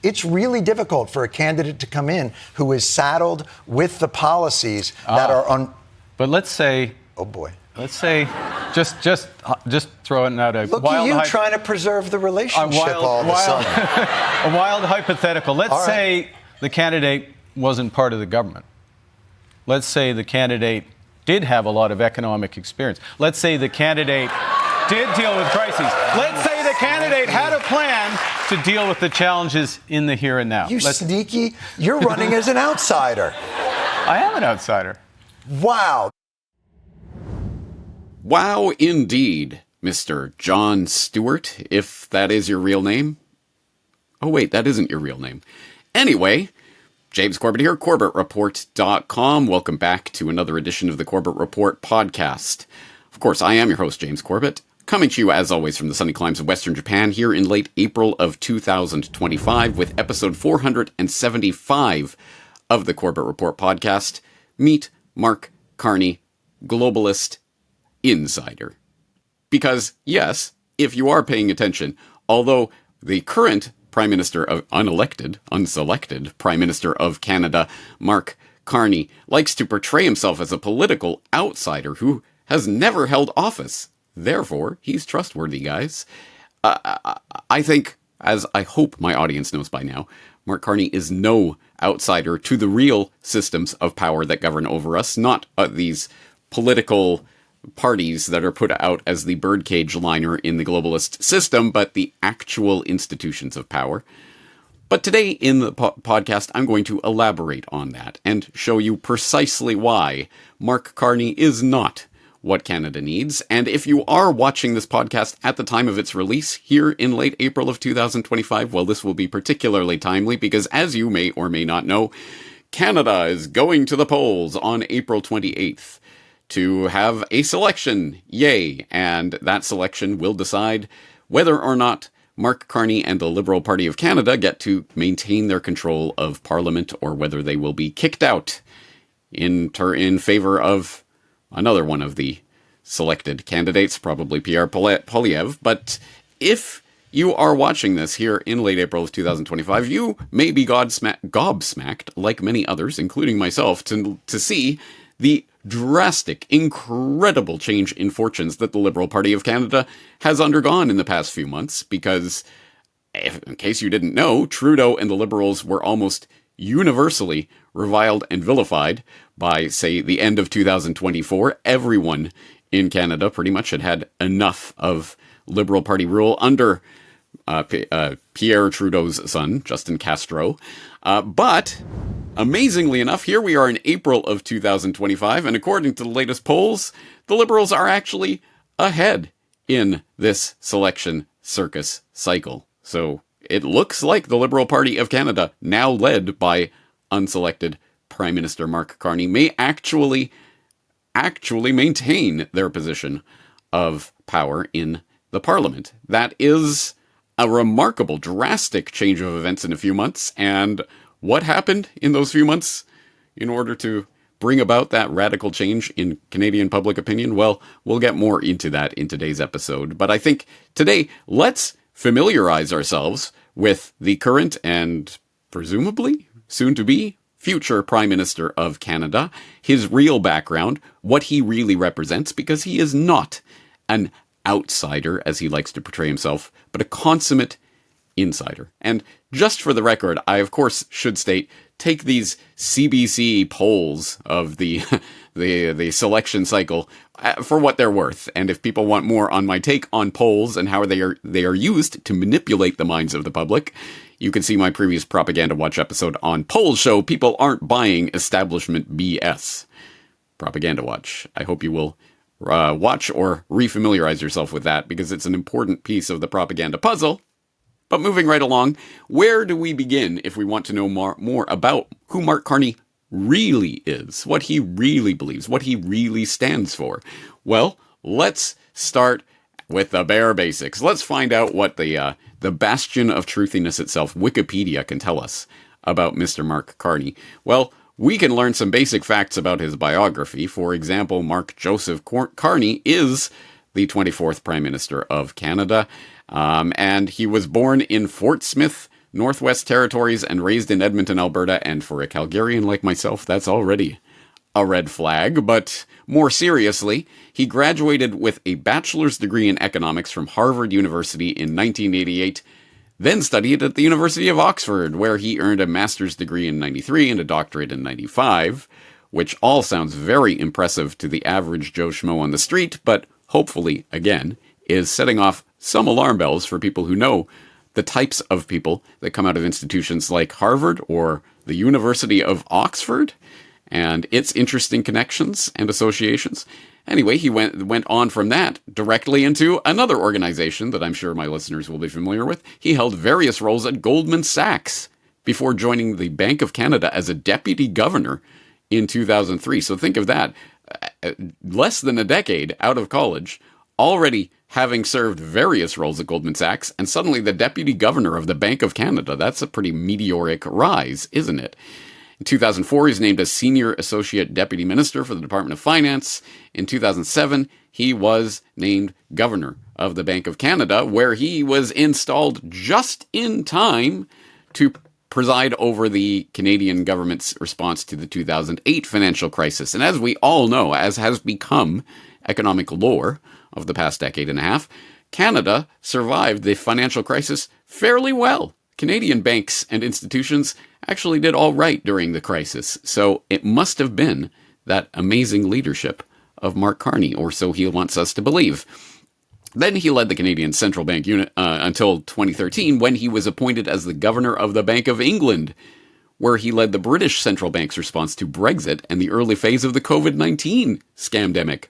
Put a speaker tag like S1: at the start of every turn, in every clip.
S1: It's really difficult for a candidate to come in who is saddled with the policies that are on.
S2: But let's say,
S1: oh boy,
S2: let's say, just throwing out a
S1: look
S2: wild
S1: at you trying to preserve the relationship all of a sudden.
S2: A wild hypothetical. Let's say the candidate wasn't part of the government. Let's say the candidate did have a lot of economic experience. Let's say the candidate did deal with crises. Let's say the candidate had a plan to deal with the challenges in the here and now.
S1: Sneaky, you're running as an outsider.
S2: I am an outsider.
S1: Wow.
S3: Wow, indeed, Mr. John Stewart, if that is your real name. Oh, wait, that isn't your real name. Anyway, James Corbett here, CorbettReport.com. Welcome back to another edition of the Corbett Report podcast. Of course, I am your host, James Corbett, coming to you, as always, from the sunny climes of Western Japan here in late April of 2025 with episode 475 of the Corbett Report podcast. Meet Mark Carney, Globalist Insider. Because, yes, if you are paying attention, although the current unselected Prime Minister of Canada, Mark Carney, likes to portray himself as a political outsider who has never held office. Therefore, he's trustworthy, guys. I think, as I hope my audience knows by now, Mark Carney is no outsider to the real systems of power that govern over us, not these political parties that are put out as the birdcage liner in the globalist system, but the actual institutions of power. But today in the podcast, I'm going to elaborate on that and show you precisely why Mark Carney is not what Canada needs. And if you are watching this podcast at the time of its release here in late April of 2025, well, this will be particularly timely because, as you may or may not know, Canada is going to the polls on April 28th. To have a selection, yay, and that selection will decide whether or not Mark Carney and the Liberal Party of Canada get to maintain their control of Parliament or whether they will be kicked out in favor of another one of the selected candidates, probably Pierre Poilievre. But if you are watching this here in late April of 2025, you may be gobsmacked, like many others, including myself, to see the drastic, incredible change in fortunes that the Liberal Party of Canada has undergone in the past few months, because, in case you didn't know, Trudeau and the Liberals were almost universally reviled and vilified by, say, the end of 2024. Everyone in Canada pretty much had enough of Liberal Party rule under Pierre Trudeau's son, Justin Castro. But amazingly enough, here we are in April of 2025, and according to the latest polls, the Liberals are actually ahead in this selection circus cycle. So it looks like the Liberal Party of Canada, now led by unselected Prime Minister Mark Carney, may actually maintain their position of power in the Parliament. That is a remarkable, drastic change of events in a few months, and what happened in those few months in order to bring about that radical change in Canadian public opinion? Well, we'll get more into that in today's episode. But I think today, let's familiarize ourselves with the current and presumably soon-to-be future Prime Minister of Canada, his real background, what he really represents, because he is not an outsider, as he likes to portray himself, but a consummate insider. And just for the record, I of course should state, take these CBC polls of the selection cycle for what they're worth. And if people want more on my take on polls and how they are used to manipulate the minds of the public, you can see my previous Propaganda Watch episode on polls show people aren't buying establishment BS. Propaganda Watch. I hope you will watch or refamiliarize yourself with that, because it's an important piece of the propaganda puzzle. But moving right along, where do we begin if we want to know more about who Mark Carney really is, what he really believes, what he really stands for? Well, let's start with the bare basics. Let's find out what the bastion of truthiness itself, Wikipedia, can tell us about Mr. Mark Carney. Well, we can learn some basic facts about his biography. For example, Mark Joseph Carney is the 24th Prime Minister of Canada, and he was born in Fort Smith, Northwest Territories and raised in Edmonton, Alberta, and for a Calgarian like myself, that's already a red flag. But more seriously, he graduated with a bachelor's degree in economics from Harvard University in 1988, then studied at the University of Oxford, where he earned a master's degree in 93 and a doctorate in 95, which all sounds very impressive to the average Joe Schmo on the street, but hopefully, again, is setting off some alarm bells for people who know the types of people that come out of institutions like Harvard or the University of Oxford and its interesting connections and associations. Anyway, he went on from that directly into another organization that I'm sure my listeners will be familiar with. He held various roles at Goldman Sachs before joining the Bank of Canada as a deputy governor in 2003. So think of that. Less than a decade out of college, already having served various roles at Goldman Sachs, and suddenly the deputy governor of the Bank of Canada. That's a pretty meteoric rise, isn't it? In 2004, he's named as Senior Associate Deputy Minister for the Department of Finance. In 2007, he was named Governor of the Bank of Canada, where he was installed just in time to preside over the Canadian government's response to the 2008 financial crisis. And as we all know, as has become economic lore of the past decade and a half, Canada survived the financial crisis fairly well. Canadian banks and institutions actually did all right during the crisis. So it must have been that amazing leadership of Mark Carney, or so he wants us to believe. Then he led the Canadian Central Bank unit until 2013, when he was appointed as the governor of the Bank of England, where he led the British Central Bank's response to Brexit and the early phase of the COVID-19 scamdemic.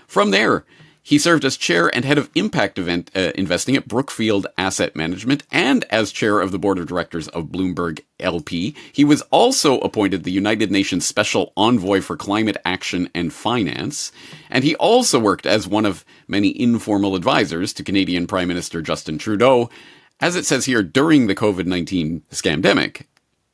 S3: From there, he served as chair and head of impact investing at Brookfield Asset Management and as chair of the board of directors of Bloomberg LP. He was also appointed the United Nations Special Envoy for Climate Action and Finance, and he also worked as one of many informal advisors to Canadian Prime Minister Justin Trudeau, as it says here, during the COVID-19 scamdemic,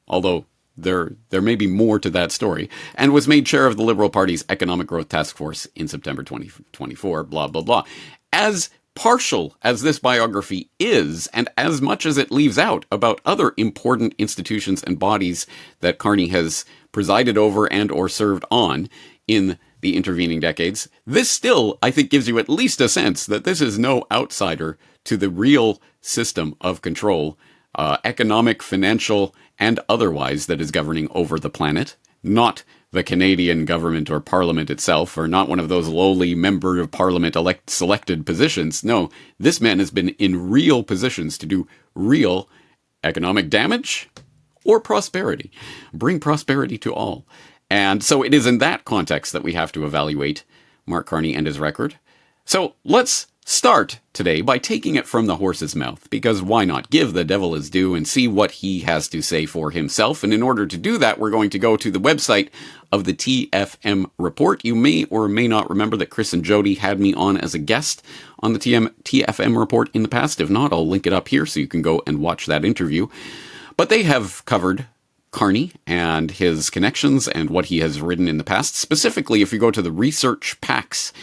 S3: although there may be more to that story, and was made chair of the Liberal Party's Economic Growth Task Force in September 2024, blah, blah, blah. As partial as this biography is, and as much as it leaves out about other important institutions and bodies that Carney has presided over and or served on in the intervening decades, this still, I think, gives you at least a sense that this is no outsider to the real system of control, economic, financial, and otherwise, that is governing over the planet, not the Canadian government or parliament itself, or not one of those lowly member of parliament selected positions. No, this man has been in real positions to do real economic damage or prosperity. Bring prosperity to all. And so it is in that context that we have to evaluate Mark Carney and his record. So let's start today by taking it from the horse's mouth, because why not give the devil his due and see what he has to say for himself? And in order to do that, we're going to go to the website of the TFM Report. You may or may not remember that Chris and Jody had me on as a guest on the TFM Report in the past. If not, I'll link it up here so you can go and watch that interview. But they have covered Carney and his connections and what he has written in the past. Specifically, if you go to the Research Packs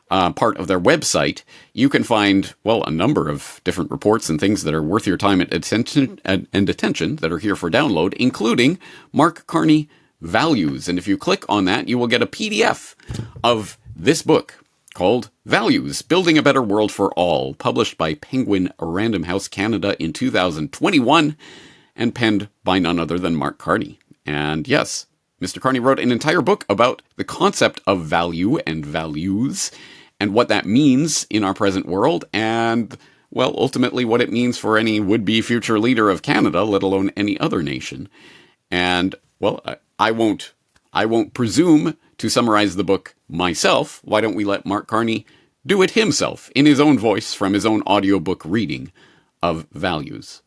S3: part of their website, you can find, well, a number of different reports and things that are worth your time and attention that are here for download, including Mark Carney Values. And if you click on that, you will get a PDF of this book called Values, Building a Better World for All, published by Penguin Random House Canada in 2021 and penned by none other than Mark Carney. And yes, Mr. Carney wrote an entire book about the concept of value and values and what that means in our present world, and, well, ultimately what it means for any would-be future leader of Canada, let alone any other nation. And, well, I won't presume to summarize the book myself. Why don't we let Mark Carney do it himself in his own voice from his own audiobook reading of Values?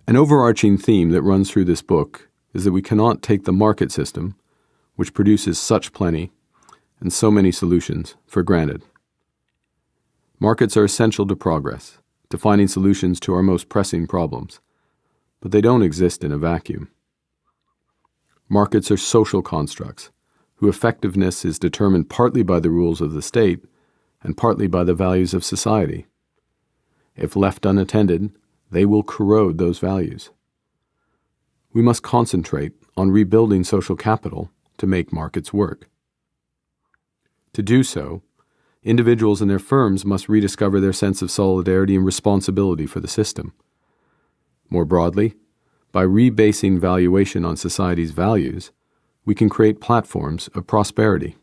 S4: An overarching theme that runs through this book is that we cannot take the market system, which produces such plenty and so many solutions, for granted. Markets are essential to progress, to finding solutions to our most pressing problems, but they don't exist in a vacuum. Markets are social constructs, whose effectiveness is determined partly by the rules of the state and partly by the values of society. If left unattended, they will corrode those values. We must concentrate on rebuilding social capital to make markets work. To do so, individuals and their firms must rediscover their sense of solidarity and responsibility for the system. More broadly, by rebasing valuation on society's values, we can create platforms of prosperity.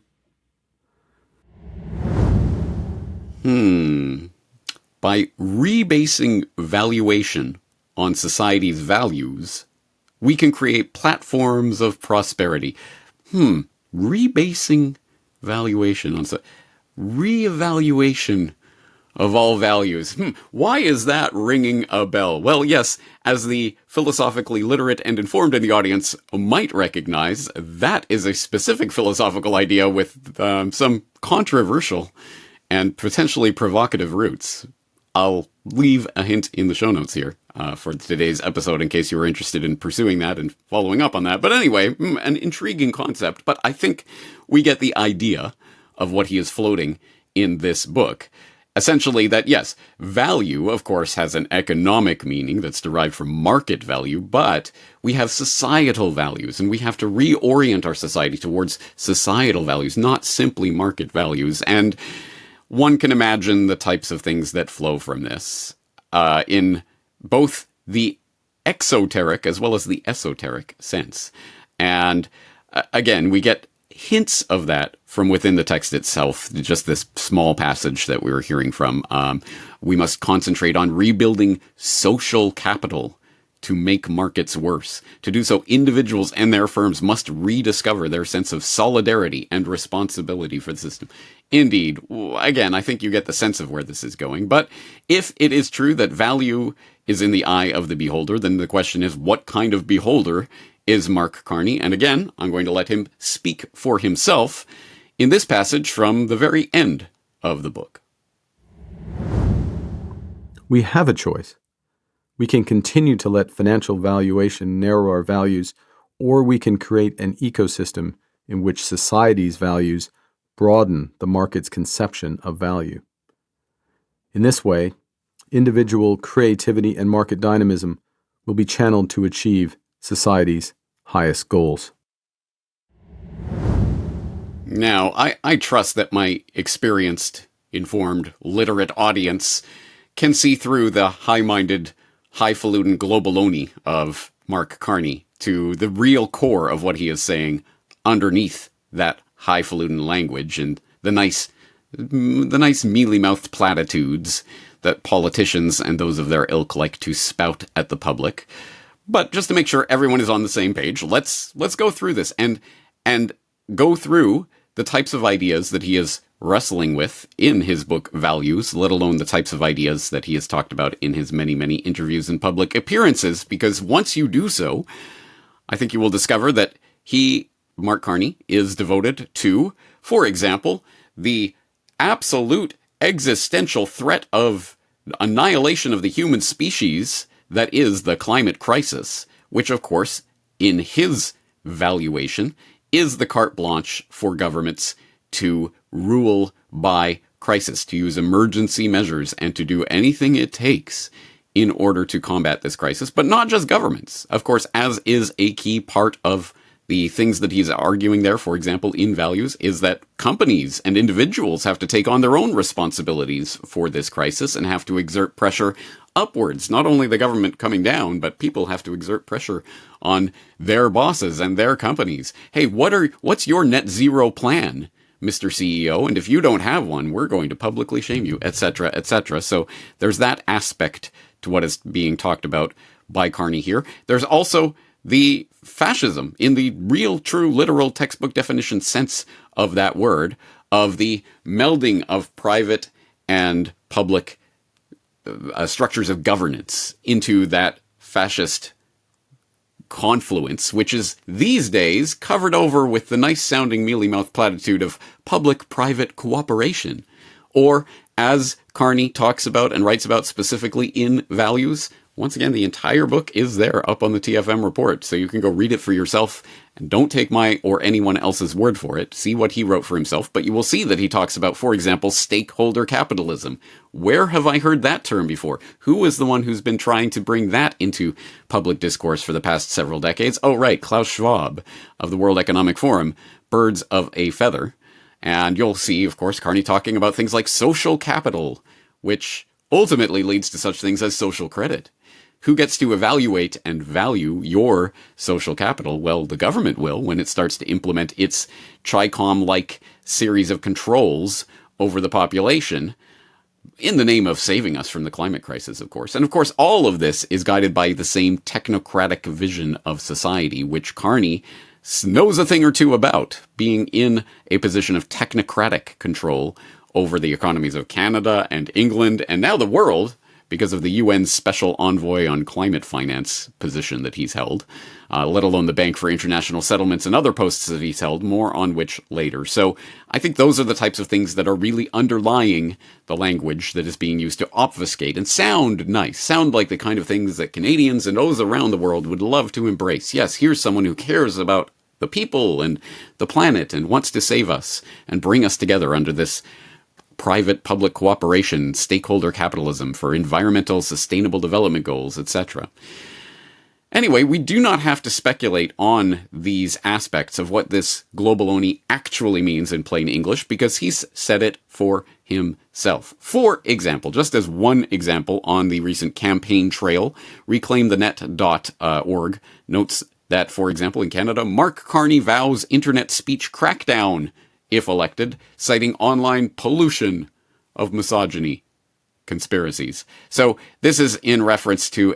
S3: By rebasing valuation on society's values, we can create platforms of prosperity. Rebasing valuation on reevaluation of all values. Why is that ringing a bell? Well, yes, as the philosophically literate and informed in the audience might recognize, that is a specific philosophical idea with some controversial and potentially provocative roots. I'll leave a hint in the show notes here for today's episode in case you were interested in pursuing that and following up on that. But anyway, an intriguing concept, but I think we get the idea of what he is floating in this book. Essentially that, yes, value, of course, has an economic meaning that's derived from market value, but we have societal values, and we have to reorient our society towards societal values, not simply market values. And one can imagine the types of things that flow from this in both the exoteric as well as the esoteric sense. And again, we get hints of that from within the text itself, just this small passage that we were hearing from. We must concentrate on rebuilding social capital to make markets worse. To do so, individuals and their firms must rediscover their sense of solidarity and responsibility for the system. Indeed, again, I think you get the sense of where this is going. But if it is true that value is in the eye of the beholder, then the question is, what kind of beholder is Mark Carney? And again, I'm going to let him speak for himself in this passage from the very end of the book.
S4: We have a choice. We can continue to let financial valuation narrow our values, or we can create an ecosystem in which society's values broaden the market's conception of value. In this way, individual creativity and market dynamism will be channeled to achieve society's highest goals.
S3: Now, I trust that my experienced, informed, literate audience can see through the high-minded, highfalutin globaloni of Mark Carney to the real core of what he is saying underneath that highfalutin language and the nice mealy-mouthed platitudes that politicians and those of their ilk like to spout at the public. But just to make sure everyone is on the same page, let's go through this and go through the types of ideas that he is wrestling with in his book Values, let alone the types of ideas that he has talked about in his many, many interviews and public appearances. Because once you do so, I think you will discover that Mark Carney, is devoted to, for example, the absolute existential threat of annihilation of the human species that is the climate crisis, which, of course, in his valuation, is the carte blanche for governments to rule by crisis, to use emergency measures and to do anything it takes in order to combat this crisis. But not just governments, of course, as is a key part of the things that he's arguing there, for example, in Values, is that companies and individuals have to take on their own responsibilities for this crisis and have to exert pressure upwards. Not only the government coming down, but people have to exert pressure on their bosses and their companies. Hey, what's your net zero plan, Mr. CEO? And if you don't have one, we're going to publicly shame you, etc., etc. So there's that aspect to what is being talked about by Carney here. There's also the fascism, in the real, true, literal textbook definition sense of that word, of the melding of private and public structures of governance into that fascist confluence, which is these days covered over with the nice-sounding mealy-mouthed platitude of public-private cooperation. Or, as Carney talks about and writes about specifically in Values, Once again, the entire book is there up on the TFM report, so you can go read it for yourself, and don't take my or anyone else's word for it. See what he wrote for himself, but you will see that he talks about, for example, stakeholder capitalism. Where have I heard that term before? Who is the one who's been trying to bring that into public discourse for the past several decades? Oh, right, Klaus Schwab of the World Economic Forum, birds of a feather. And you'll see, of course, Carney talking about things like social capital, which ultimately leads to such things as social credit. Who gets to evaluate and value your social capital? Well, the government will when it starts to implement its TRICOM-like series of controls over the population in the name of saving us from the climate crisis, of course. And of course, all of this is guided by the same technocratic vision of society, which Carney knows a thing or two about, being in a position of technocratic control over the economies of Canada and England and now the world, because of the UN's Special Envoy on Climate Finance position that he's held, let alone the Bank for International Settlements and other posts that he's held, more on which later. So I think those are the types of things that are really underlying the language that is being used to obfuscate and sound nice, sound like the kind of things that Canadians and those around the world would love to embrace. Yes, here's someone who cares about the people and the planet and wants to save us and bring us together under this private-public cooperation, stakeholder capitalism for environmental sustainable development goals, etc. Anyway, we do not have to speculate on these aspects of what this globaloney actually means in plain English, because he's said it for himself. For example, just as one example on the recent campaign trail, reclaimthenet.org notes that, for example, in Canada, Mark Carney vows internet speech crackdown if elected, citing online pollution of misogyny conspiracies. So this is in reference to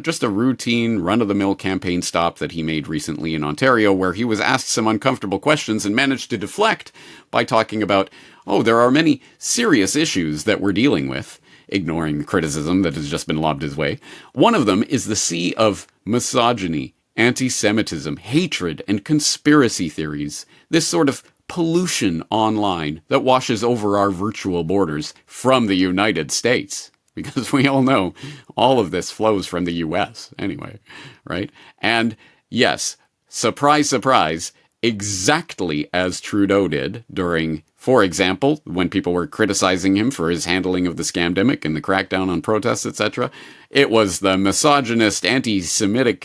S3: just a routine run-of-the-mill campaign stop that he made recently in Ontario, where he was asked some uncomfortable questions and managed to deflect by talking about, oh, there are many serious issues that we're dealing with, ignoring the criticism that has just been lobbed his way. One of them is the sea of misogyny, anti-Semitism, hatred, and conspiracy theories. This sort of pollution online that washes over our virtual borders from the United States. Because we all know all of this flows from the US anyway, right? And yes, surprise, surprise, exactly as Trudeau did during, for example, when people were criticizing him for his handling of the scamdemic and the crackdown on protests, etc. It was the misogynist, anti-Semitic,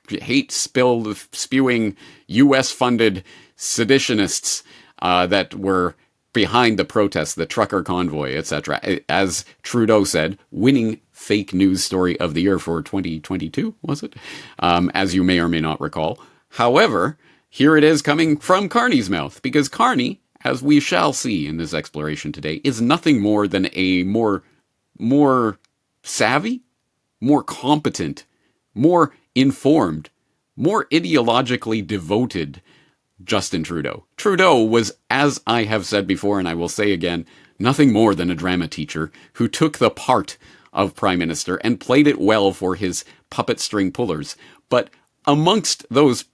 S3: hate-spewing, US-funded seditionists that were behind the protests, the trucker convoy, etc. As Trudeau said, winning fake news story of the year for 2022, was it? As you may or may not recall. However, here it is coming from Carney's mouth, because Carney, as we shall see in this exploration today, is nothing more than a more savvy, more competent, more informed, more ideologically devoted Justin Trudeau. Trudeau was, as I have said before, and I will say again, nothing more than a drama teacher who took the part of Prime Minister and played it well for his puppet string pullers. But amongst those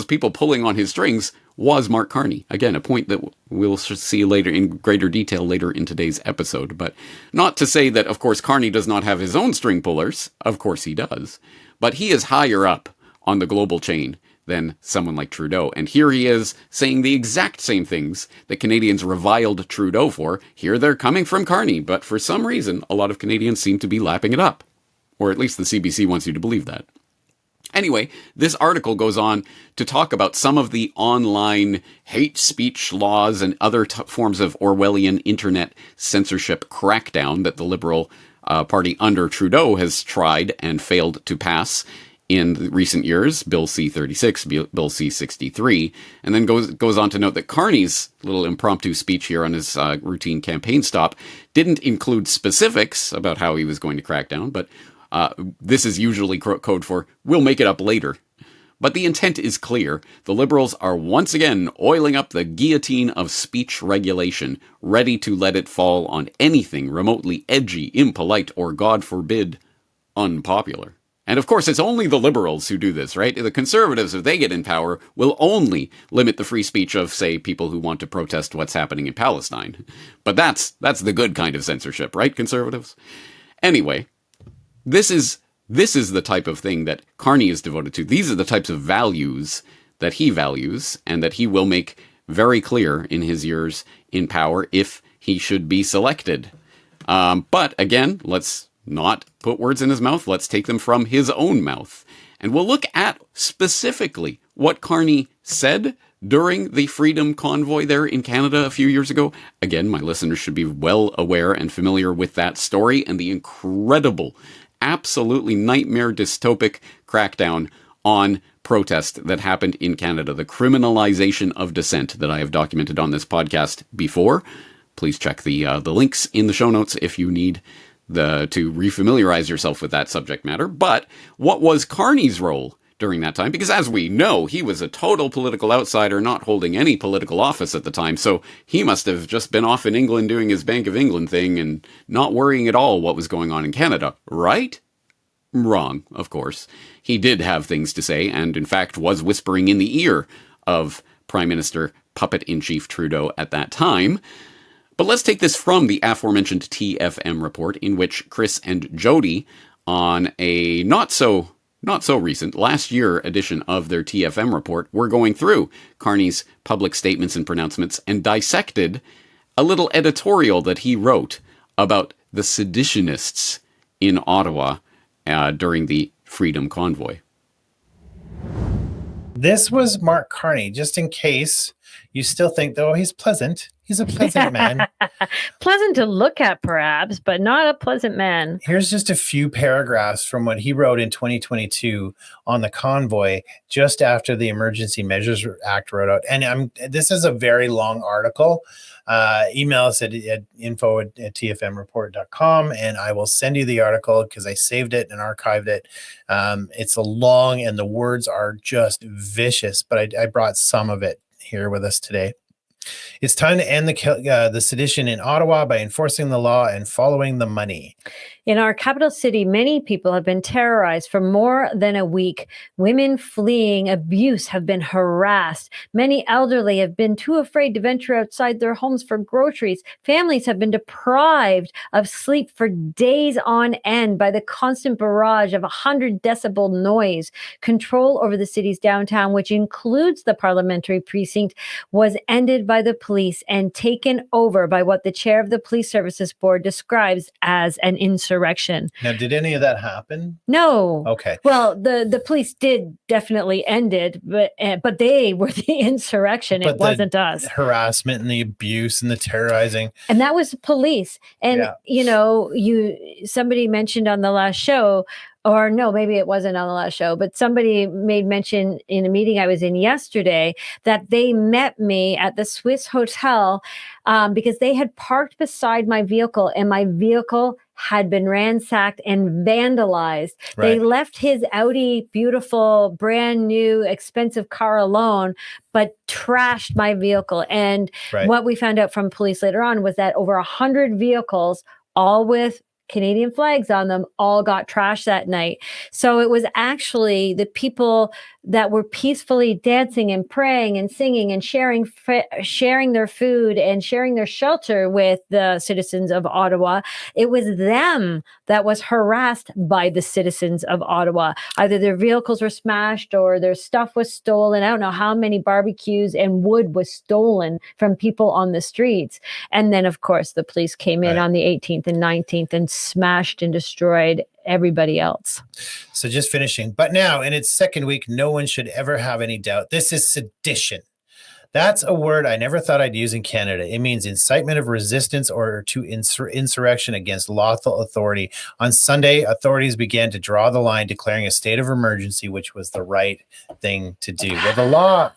S3: people pulling on his strings was Mark Carney. Again, a point that we'll see later in greater detail later in today's episode. But not to say that, of course, Carney does not have his own string pullers. Of course he does. But he is higher up on the global chain than someone like Trudeau. And here he is saying the exact same things that Canadians reviled Trudeau for. Here they're coming from Carney, but for some reason, a lot of Canadians seem to be lapping it up. Or at least the CBC wants you to believe that. Anyway, this article goes on to talk about some of the online hate speech laws and other forms of Orwellian internet censorship crackdown that the Liberal Party under Trudeau has tried and failed to pass in recent years, Bill C-36, Bill C-63, and then goes on to note that Carney's little impromptu speech here on his routine campaign stop didn't include specifics about how he was going to crack down, but this is usually code for, we'll make it up later. But the intent is clear. The Liberals are once again oiling up the guillotine of speech regulation, ready to let it fall on anything remotely edgy, impolite, or, God forbid, unpopular. And of course, it's only the Liberals who do this, right? The Conservatives, if they get in power, will only limit the free speech of, say, people who want to protest what's happening in Palestine. But that's the good kind of censorship, right, Conservatives? Anyway, This is the type of thing that Carney is devoted to. These are the types of values that he values and that he will make very clear in his years in power if he should be selected. But again, let's not put words in his mouth. Let's take them from his own mouth. And we'll look at specifically what Carney said during the Freedom Convoy there in Canada a few years ago. Again, my listeners should be well aware and familiar with that story and the incredible, absolutely nightmare dystopic crackdown on protest that happened in Canada, the criminalization of dissent that I have documented on this podcast before. Please check the links in the show notes if you need to refamiliarize yourself with that subject matter. But what was Carney's role during that time? Because as we know, he was a total political outsider, not holding any political office at the time. So he must have just been off in England doing his Bank of England thing and not worrying at all what was going on in Canada, right? Wrong, of course. He did have things to say, and in fact was whispering in the ear of Prime Minister Puppet-in-Chief Trudeau at that time. But let's take this from the aforementioned TFM report, in which Chris and Jody, on a not so recent, last year edition of their TFM report, were going through Carney's public statements and pronouncements and dissected a little editorial that he wrote about the seditionists in Ottawa during the Freedom Convoy.
S5: This was Mark Carney, just in case you still think, though, he's pleasant. He's a pleasant man.
S6: Pleasant to look at, perhaps, but not a pleasant man.
S5: Here's just a few paragraphs from what he wrote in 2022 on the convoy, just after the Emergency Measures Act wrote out. And this is a very long article. Email us at info@tfmreport.com, and I will send you the article because I saved it and archived it. It's a long, and the words are just vicious, but I brought some of it here with us today. It's time to end the sedition in Ottawa by enforcing the law and following the money.
S6: In our capital city, many people have been terrorized for more than a week. Women fleeing abuse have been harassed. Many elderly have been too afraid to venture outside their homes for groceries. Families have been deprived of sleep for days on end by the constant barrage of 100 decibel noise. Control over the city's downtown, which includes the parliamentary precinct, was ended by the police and taken over by what the chair of the Police Services Board describes as an insurrection.
S5: Now, did any of that happen?
S6: No.
S5: Okay.
S6: Well, the police did definitely end it, but they were the insurrection. But it wasn't us.
S5: Harassment and the abuse and the terrorizing.
S6: And that was the police. And somebody mentioned on the last show, or no, maybe it wasn't on the last show, but somebody made mention in a meeting I was in yesterday that they met me at the Swiss Hotel because they had parked beside my vehicle, and my vehicle had been ransacked and vandalized. Right. They left his Audi, beautiful, brand new, expensive car alone, but trashed my vehicle. And what we found out from police later on was that over 100 vehicles, all with Canadian flags on them, all got trashed that night. So it was actually the people that were peacefully dancing and praying and singing and sharing their food and sharing their shelter with the citizens of Ottawa. It was them that was harassed by the citizens of Ottawa. Either their vehicles were smashed or their stuff was stolen. I don't know how many barbecues and wood was stolen from people on the streets. And then, of course, the police came in on the 18th and 19th and smashed and destroyed everybody else.
S5: So just finishing. But now, in its second week, no one should ever have any doubt. This is sedition. That's a word I never thought I'd use in Canada. It means incitement of resistance or to insurrection against lawful authority. On Sunday, authorities began to draw the line, declaring a state of emergency, which was the right thing to do. Well,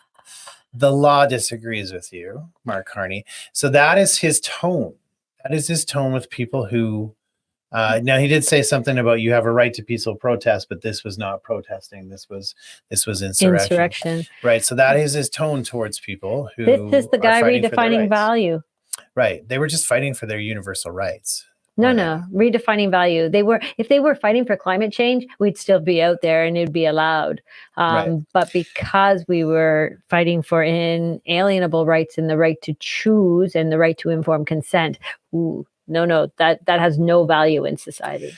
S5: the law disagrees with you, Mark Carney. So that is his tone. That is his tone with people who now he did say something about you have a right to peaceful protest, but this was not protesting. This was insurrection. Right. So that is his tone towards people who.
S6: This is the guy redefining value.
S5: Right. They were just fighting for their universal rights.
S6: No, redefining value. If they were fighting for climate change, we'd still be out there and it'd be allowed. But because we were fighting for inalienable rights and the right to choose and the right to informed consent, no, that has no value in society.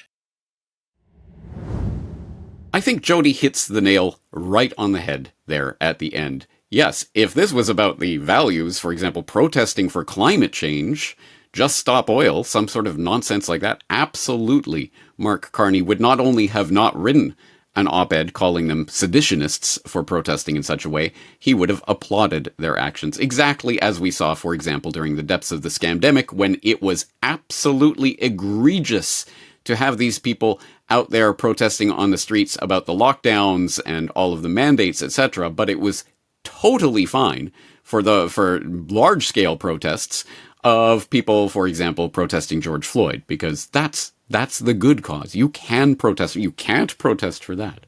S3: I think Jody hits the nail right on the head there at the end. Yes, if this was about the values, for example, protesting for climate change, just stop oil, some sort of nonsense like that, absolutely, Mark Carney would not only have not written an op-ed calling them seditionists for protesting in such a way, he would have applauded their actions, exactly as we saw, for example, during the depths of the scamdemic, when it was absolutely egregious to have these people out there protesting on the streets about the lockdowns and all of the mandates, etc., but it was totally fine for large-scale protests of people, for example, protesting George Floyd, because that's the good cause. You can protest. You can't protest for that.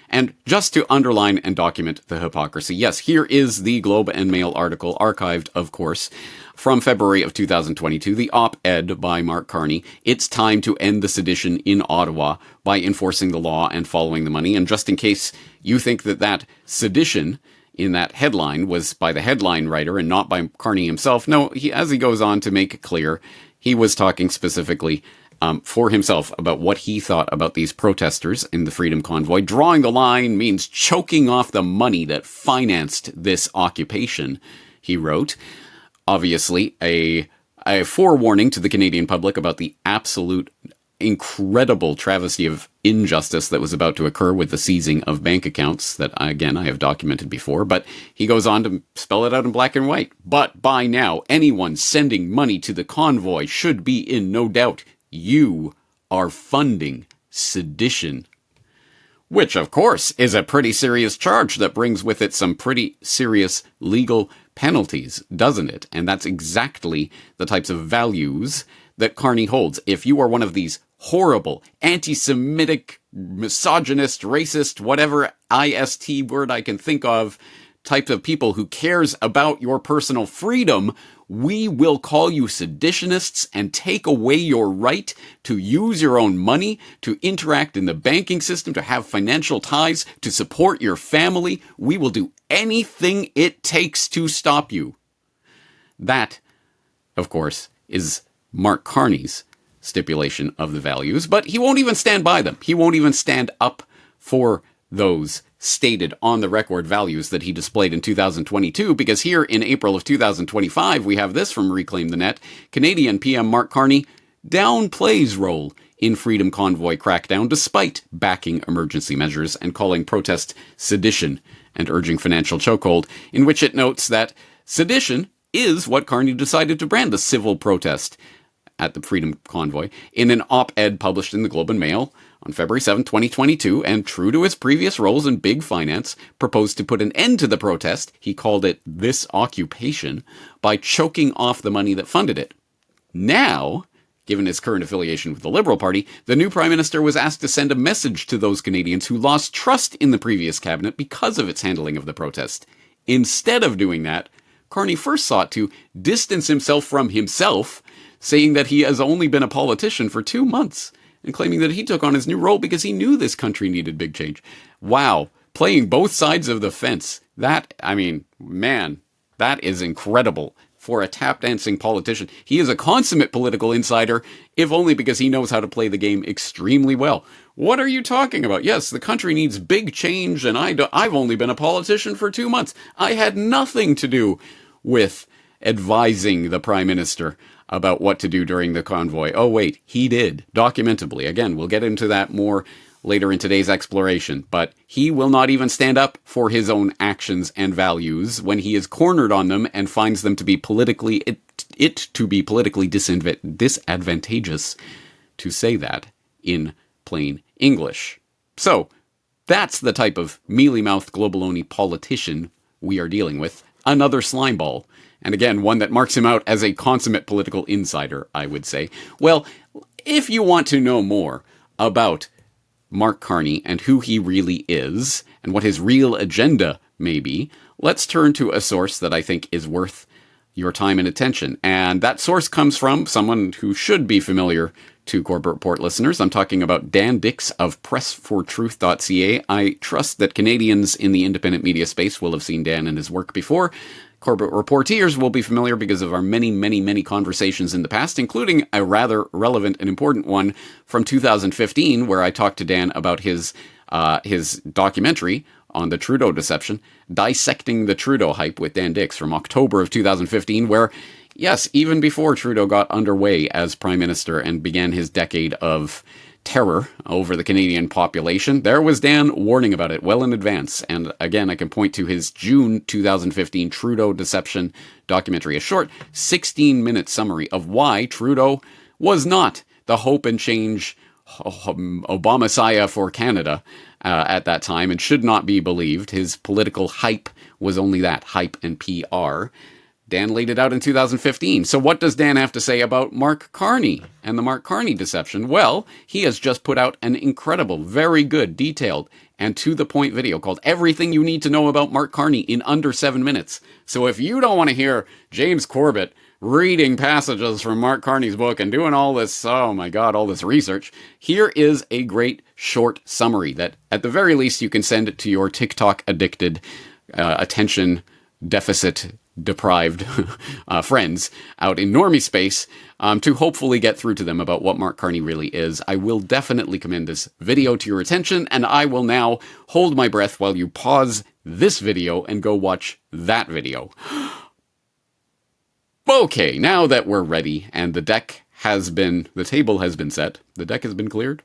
S3: And just to underline and document the hypocrisy, yes, here is the Globe and Mail article, archived, of course, from February of 2022, the op-ed by Mark Carney, "It's time to end the sedition in Ottawa by enforcing the law and following the money." And just in case you think that sedition in that headline was by the headline writer and not by Carney himself, no, as he goes on to make it clear, he was talking specifically for himself about what he thought about these protesters in the Freedom Convoy. Drawing the line means choking off the money that financed this occupation, he wrote. Obviously, a forewarning to the Canadian public about the absolute incredible travesty of injustice that was about to occur with the seizing of bank accounts that, again, I have documented before. But he goes on to spell it out in black and white. "But by now, anyone sending money to the convoy should be in no doubt. You are funding sedition." Which, of course, is a pretty serious charge that brings with it some pretty serious legal penalties, doesn't it? And that's exactly the types of values that Carney holds. If you are one of these horrible, anti-Semitic, misogynist, racist, whatever IST word I can think of, type of people who cares about your personal freedom, we will call you seditionists and take away your right to use your own money, to interact in the banking system, to have financial ties, to support your family. We will do anything it takes to stop you. That, of course, is Mark Carney's stipulation of the values, but he won't even stand by them. He won't even stand up for those stated on the record values that he displayed in 2022, because here in April of 2025, we have this from Reclaim the Net. Canadian PM Mark Carney downplays role in Freedom Convoy crackdown despite backing emergency measures and calling protest sedition and urging financial chokehold, in which it notes that sedition is what Carney decided to brand the civil protest at the Freedom Convoy in an op-ed published in the Globe and Mail on February 7, 2022, and true to his previous roles in big finance, proposed to put an end to the protest, he called it this occupation, by choking off the money that funded it. Now, given his current affiliation with the Liberal Party, the new Prime Minister was asked to send a message to those Canadians who lost trust in the previous cabinet because of its handling of the protest. Instead of doing that, Carney first sought to distance himself from himself, saying that he has only been a politician for 2 months, and claiming that he took on his new role because he knew this country needed big change. Wow, playing both sides of the fence. That is incredible for a tap-dancing politician. He is a consummate political insider, if only because he knows how to play the game extremely well. What are you talking about? Yes, the country needs big change, and I've only been a politician for 2 months. I had nothing to do with advising the Prime Minister about what to do during the convoy. Oh, wait, he did, documentably. Again, we'll get into that more later in today's exploration, but he will not even stand up for his own actions and values when he is cornered on them and finds them to be politically disadvantageous to say that in plain English. So, that's the type of mealy-mouthed globaloney politician we are dealing with. Another slimeball. And again, one that marks him out as a consummate political insider, I would say. Well, if you want to know more about Mark Carney and who he really is, and what his real agenda may be, let's turn to a source that I think is worth your time and attention. And that source comes from someone who should be familiar to Corbett Report listeners. I'm talking about Dan Dix of pressfortruth.ca. I trust that Canadians in the independent media space will have seen Dan and his work before. Corbett Reporteers will be familiar because of our many, many, many conversations in the past, including a rather relevant and important one from 2015, where I talked to Dan about his his documentary on the Trudeau deception, Dissecting the Trudeau Hype with Dan Dix from October of 2015, where, yes, even before Trudeau got underway as Prime Minister and began his decade of terror over the Canadian population, there was Dan warning about it well in advance. And again, I can point to his June 2015 Trudeau Deception documentary, a short 16-minute summary of why Trudeau was not the hope and change Obama-Messiah for Canada at that time and should not be believed. His political hype was only that, hype and PR. Dan laid it out in 2015. So what does Dan have to say about Mark Carney and the Mark Carney deception? Well, he has just put out an incredible, very good, detailed, and to-the-point video called Everything You Need to Know About Mark Carney in Under 7 Minutes. So if you don't want to hear James Corbett reading passages from Mark Carney's book and doing all this, oh my God, all this research, here is a great short summary that, at the very least, you can send it to your TikTok-addicted, attention deficit deprived friends out in normie space to hopefully get through to them about what Mark Carney really is. I will definitely commend this video to your attention, and I will now hold my breath while you pause this video and go watch that video. Okay, now that we're ready and the table has been set, the deck has been cleared,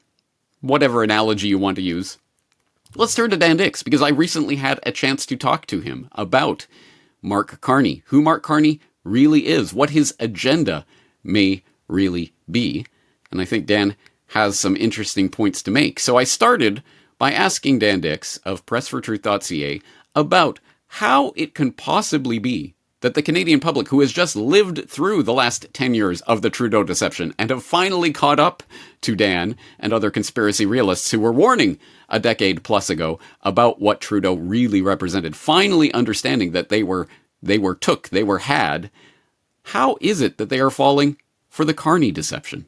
S3: whatever analogy you want to use, let's turn to Dan Dix, because I recently had a chance to talk to him about Mark Carney, who Mark Carney really is, what his agenda may really be. And I think Dan has some interesting points to make. So I started by asking Dan Dix of pressfortruth.ca about how it can possibly be that the Canadian public, who has just lived through the last 10 years of the Trudeau deception and have finally caught up to Dan and other conspiracy realists who were warning a decade plus ago about what Trudeau really represented, finally understanding that they were had. How is it that they are falling for the Carney deception?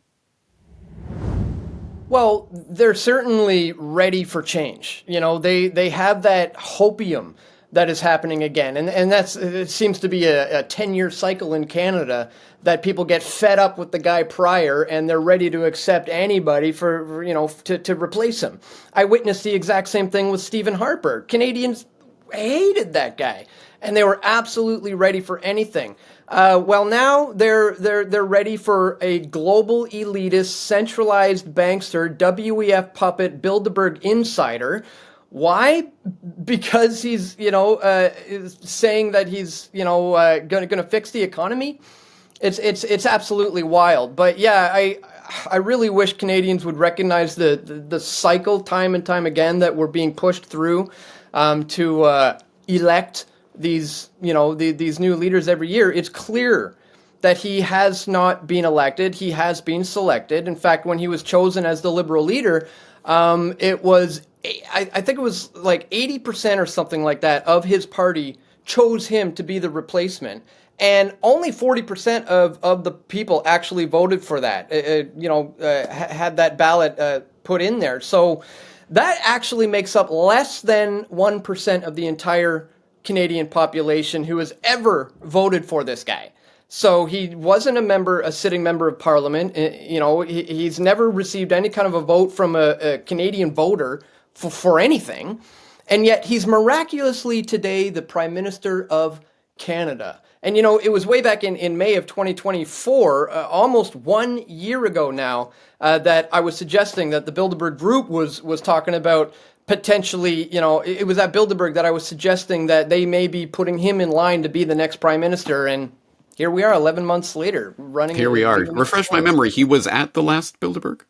S7: Well, they're certainly ready for change. You know, they have that hopium that is happening again. And it seems to be a 10-year cycle in Canada that people get fed up with the guy prior and they're ready to accept anybody to replace him. I witnessed the exact same thing with Stephen Harper. Canadians hated that guy and they were absolutely ready for anything. Well, now they're ready for a global elitist, centralized bankster, WEF puppet, Bilderberg insider. Why? Because he's, saying that he's, going to fix the economy. It's absolutely wild. But yeah, I really wish Canadians would recognize the cycle time and time again that we're being pushed through to elect these new leaders every year. It's clear that he has not been elected. He has been selected. In fact, when he was chosen as the Liberal leader, it was, I think it was like 80% or something like that of his party chose him to be the replacement. And only 40% of the people actually voted for that, had that ballot put in there. So that actually makes up less than 1% of the entire Canadian population who has ever voted for this guy. So he wasn't a sitting member of parliament. He's never received any kind of a vote from a Canadian voter for anything. And yet he's miraculously today the Prime Minister of Canada. And, it was way back in May of 2024, almost 1 year ago now, that I was suggesting that the Bilderberg group was talking about potentially, it was at Bilderberg that I was suggesting that they may be putting him in line to be the next Prime Minister. And here we are 11 months later running.
S3: Here we are. Refresh my memory. He was at the last Bilderberg?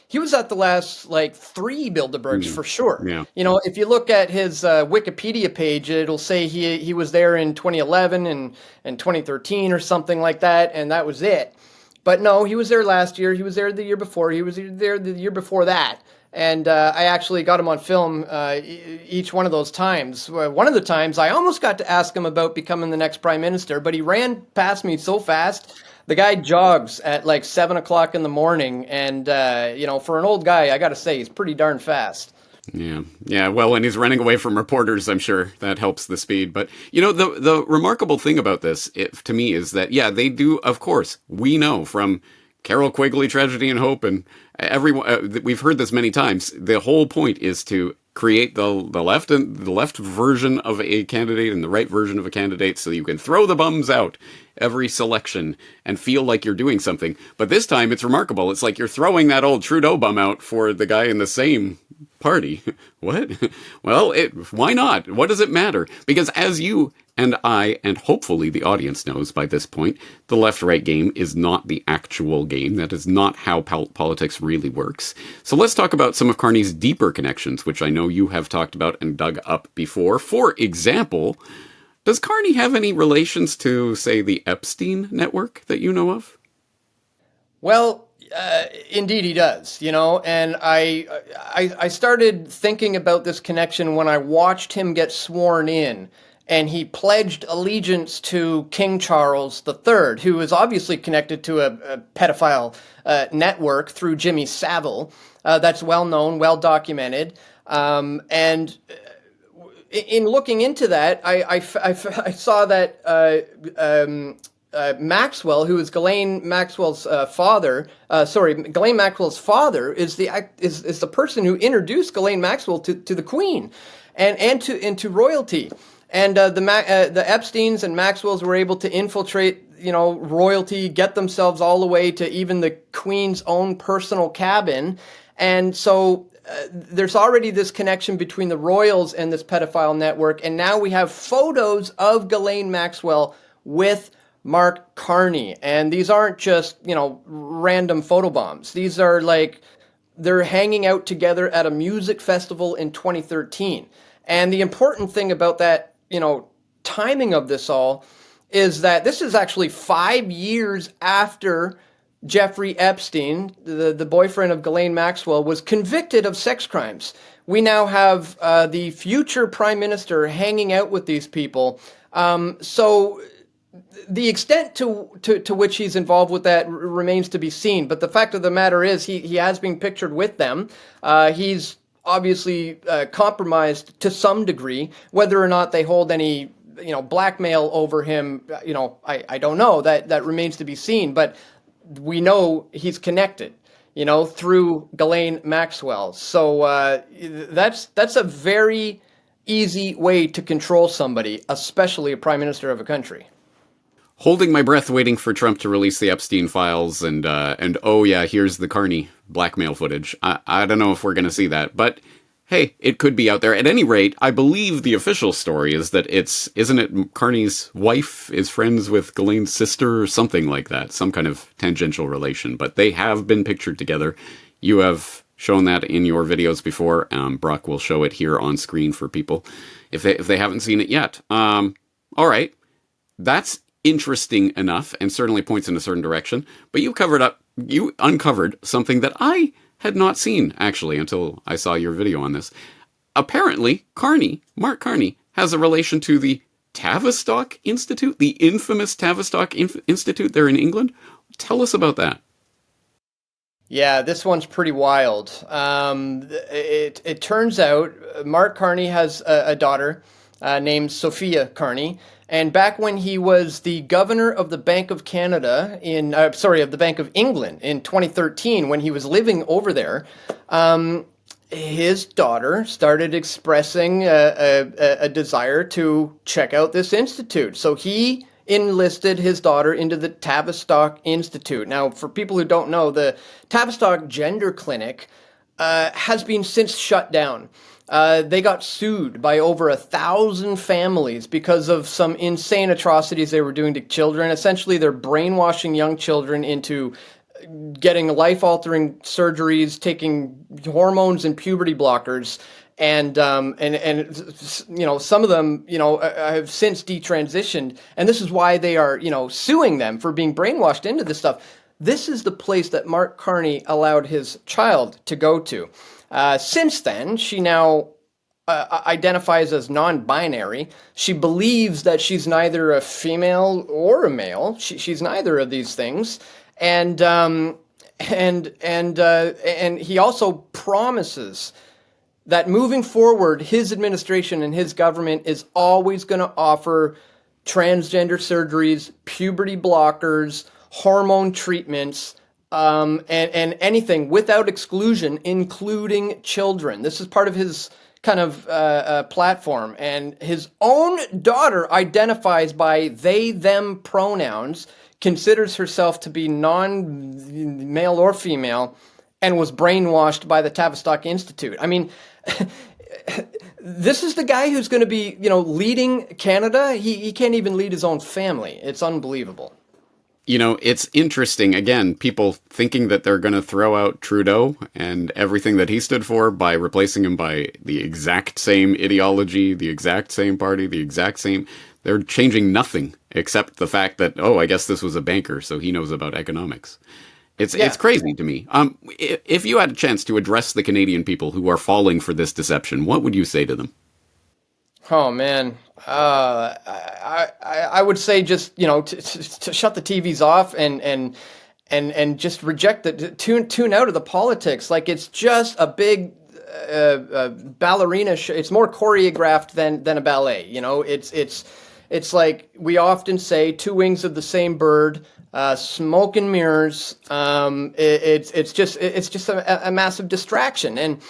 S7: He was at the last, 3 Bilderbergs for sure.
S3: Yeah.
S7: If you look at his Wikipedia page, it'll say he was there in 2011 and 2013 or something like that, and that was it. But no, he was there last year. He was there the year before. He was there the year before that. And I actually got him on film each one of those times. One of the times, I almost got to ask him about becoming the next Prime Minister, but he ran past me so fast. The guy jogs at 7 o'clock in the morning, and, for an old guy, I got to say, he's pretty darn fast.
S3: Yeah. Well, and he's running away from reporters, I'm sure that helps the speed. But, the remarkable thing about this, to me, is that, they do, of course, we know from Carol Quigley, Tragedy and Hope, and everyone, we've heard this many times, the whole point is to create the left version of a candidate and the right version of a candidate so you can throw the bums out every selection and feel like you're doing something. But this time it's remarkable. It's like you're throwing that old Trudeau bum out for the guy in the same party. What? Well, why not? What does it matter? Because as you and I, and hopefully the audience knows by this point, the left-right game is not the actual game. That is not how politics really works. So let's talk about some of Carney's deeper connections, which I know you have talked about and dug up before. For example, does Carney have any relations to, say, the Epstein network that you know of?
S7: Well, indeed he does, and I started thinking about this connection when I watched him get sworn in, and he pledged allegiance to King Charles III, who is obviously connected to a pedophile network through Jimmy Savile. That's well known, well documented, and in looking into that, I saw that Maxwell, who is Ghislaine Maxwell's father, Ghislaine Maxwell's father is the person who introduced Ghislaine Maxwell to the Queen and to royalty. And the Epsteins and Maxwells were able to infiltrate, royalty, get themselves all the way to even the Queen's own personal cabin, and so. There's already this connection between the royals and this pedophile network, and now we have photos of Ghislaine Maxwell with Mark Carney, and these aren't just, random photobombs. These are they're hanging out together at a music festival in 2013. And the important thing about that, timing of this all is that this is actually 5 years after Jeffrey Epstein, the boyfriend of Ghislaine Maxwell, was convicted of sex crimes. We now have the future prime minister hanging out with these people. So the extent to which he's involved with that remains to be seen. But the fact of the matter is he has been pictured with them. He's obviously compromised to some degree. Whether or not they hold any blackmail over him, I don't know. That remains to be seen. But we know he's connected, through Ghislaine Maxwell. So that's a very easy way to control somebody, especially a prime minister of a country.
S3: Holding my breath, waiting for Trump to release the Epstein files, and oh yeah, here's the Carney blackmail footage. I don't know if we're going to see that, but hey, it could be out there. At any rate, I believe the official story is that isn't it Carney's wife is friends with Ghislaine's sister or something like that, some kind of tangential relation, but they have been pictured together. You have shown that in your videos before. Brock will show it here on screen for people if they haven't seen it yet. All right, that's interesting enough and certainly points in a certain direction, but you uncovered something that I had not seen, actually, until I saw your video on this. Apparently, Mark Carney, has a relation to the Tavistock Institute, the infamous Tavistock Institute there in England. Tell us about that.
S7: Yeah, this one's pretty wild. It turns out Mark Carney has a daughter named Sophia Carney. And back when he was the governor of the Bank of Canada of the Bank of England in 2013, when he was living over there, his daughter started expressing a desire to check out this institute. So he enlisted his daughter into the Tavistock Institute. Now, for people who don't know, the Tavistock Gender Clinic has been since shut down. They got sued by over 1,000 families because of some insane atrocities they were doing to children. Essentially, they're brainwashing young children into getting life-altering surgeries, taking hormones and puberty blockers, and some of them have since detransitioned, and this is why they are suing them for being brainwashed into this stuff. This is the place that Mark Carney allowed his child to go to. Since then, she now identifies as non-binary. She believes that she's neither a female or a male. She's neither of these things. And he also promises that moving forward, his administration and his government is always going to offer transgender surgeries, puberty blockers, hormone treatments, and anything without exclusion, including children. This is part of his kind of platform. And his own daughter identifies by they, them pronouns, considers herself to be non-male or female, and was brainwashed by the Tavistock Institute. I mean, this is the guy who's going to be, leading Canada. He can't even lead his own family. It's unbelievable.
S3: It's interesting, again, people thinking that they're going to throw out Trudeau and everything that he stood for by replacing him by the exact same ideology, the exact same party, the exact same. They're changing nothing except the fact that, I guess this was a banker, so he knows about economics. It's crazy to me. If you had a chance to address the Canadian people who are falling for this deception, what would you say to them?
S7: Oh man, I would say just to shut the TVs off and just reject the tune out of the politics. Like, it's just a big ballerina show. It's more choreographed than a ballet. It's like we often say, two wings of the same bird. Smoke and mirrors. It's just a massive distraction, and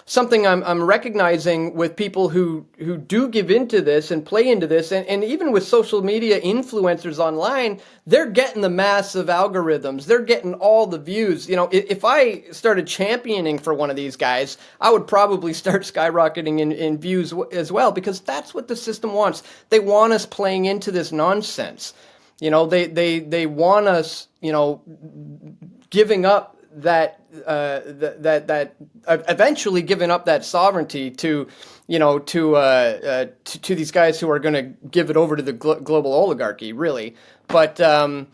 S7: something I'm recognizing with people who do give into this and play into this, and even with social media influencers online, they're getting the massive algorithms. They're getting all the views. If I started championing for one of these guys, I would probably start skyrocketing in views as well, because that's what the system wants. They want us playing into this nonsense. They want us, giving up that eventually giving up that sovereignty to these guys who are going to give it over to the global oligarchy, really. But I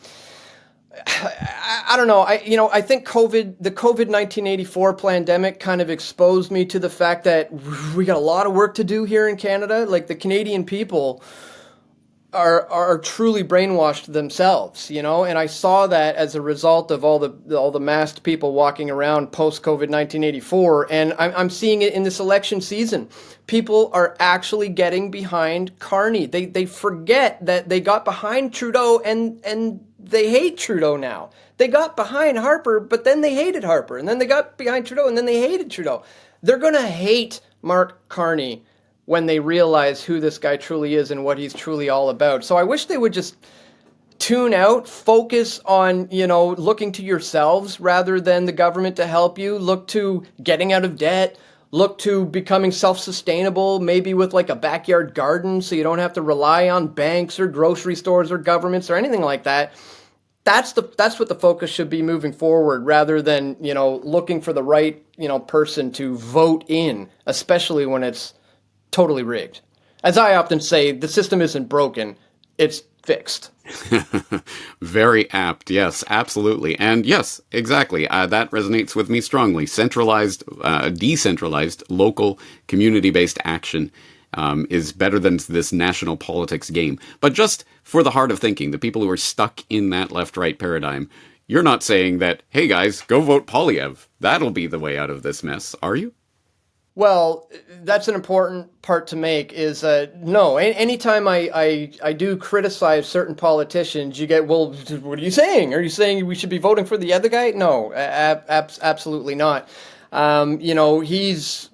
S7: don't know. I think the COVID 1984 pandemic kind of exposed me to the fact that we got a lot of work to do here in Canada. Like, the Canadian people are truly brainwashed themselves, and I saw that as a result of all the masked people walking around post COVID 1984, and I'm seeing it in this election season. People are actually getting behind Carney. They forget that they got behind Trudeau and they hate Trudeau now. They got behind Harper, but then they hated Harper, and then they got behind Trudeau, and then they hated Trudeau. They're gonna hate Mark Carney when they realize who this guy truly is and what he's truly all about. So I wish they would just tune out, focus on, looking to yourselves rather than the government to help you. Look to getting out of debt. Look to becoming self-sustainable, maybe with like a backyard garden, so you don't have to rely on banks or grocery stores or governments or anything like that. That's what the focus should be moving forward, rather than, looking for the right, person to vote in, especially when it's totally rigged. As I often say, the system isn't broken, it's fixed.
S3: Very apt. Yes, absolutely. And yes, exactly. That resonates with me strongly. Centralized, decentralized, local, community-based action is better than this national politics game. But just for the heart of thinking, the people who are stuck in that left-right paradigm, you're not saying that, hey guys, go vote Poilievre. That'll be the way out of this mess, are you?
S7: Well, that's an important part to make is, no, anytime I do criticize certain politicians, you get, well, what are you saying? Are you saying we should be voting for the other guy? No, absolutely not. He's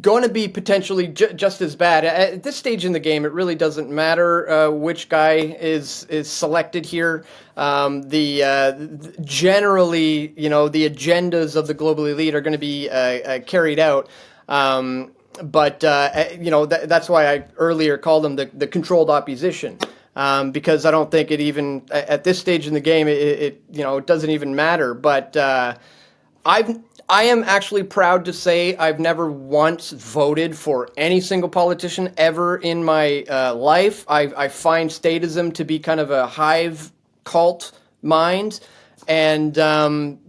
S7: going to be potentially just as bad. At this stage in the game, it really doesn't matter which guy is selected here. Generally, the agendas of the global elite are going to be carried out. That's why I earlier called them the controlled opposition, because I don't think it even at this stage in the game it doesn't even matter. But I am actually proud to say I've never once voted for any single politician ever in my life. I find statism to be kind of a hive cult mind. And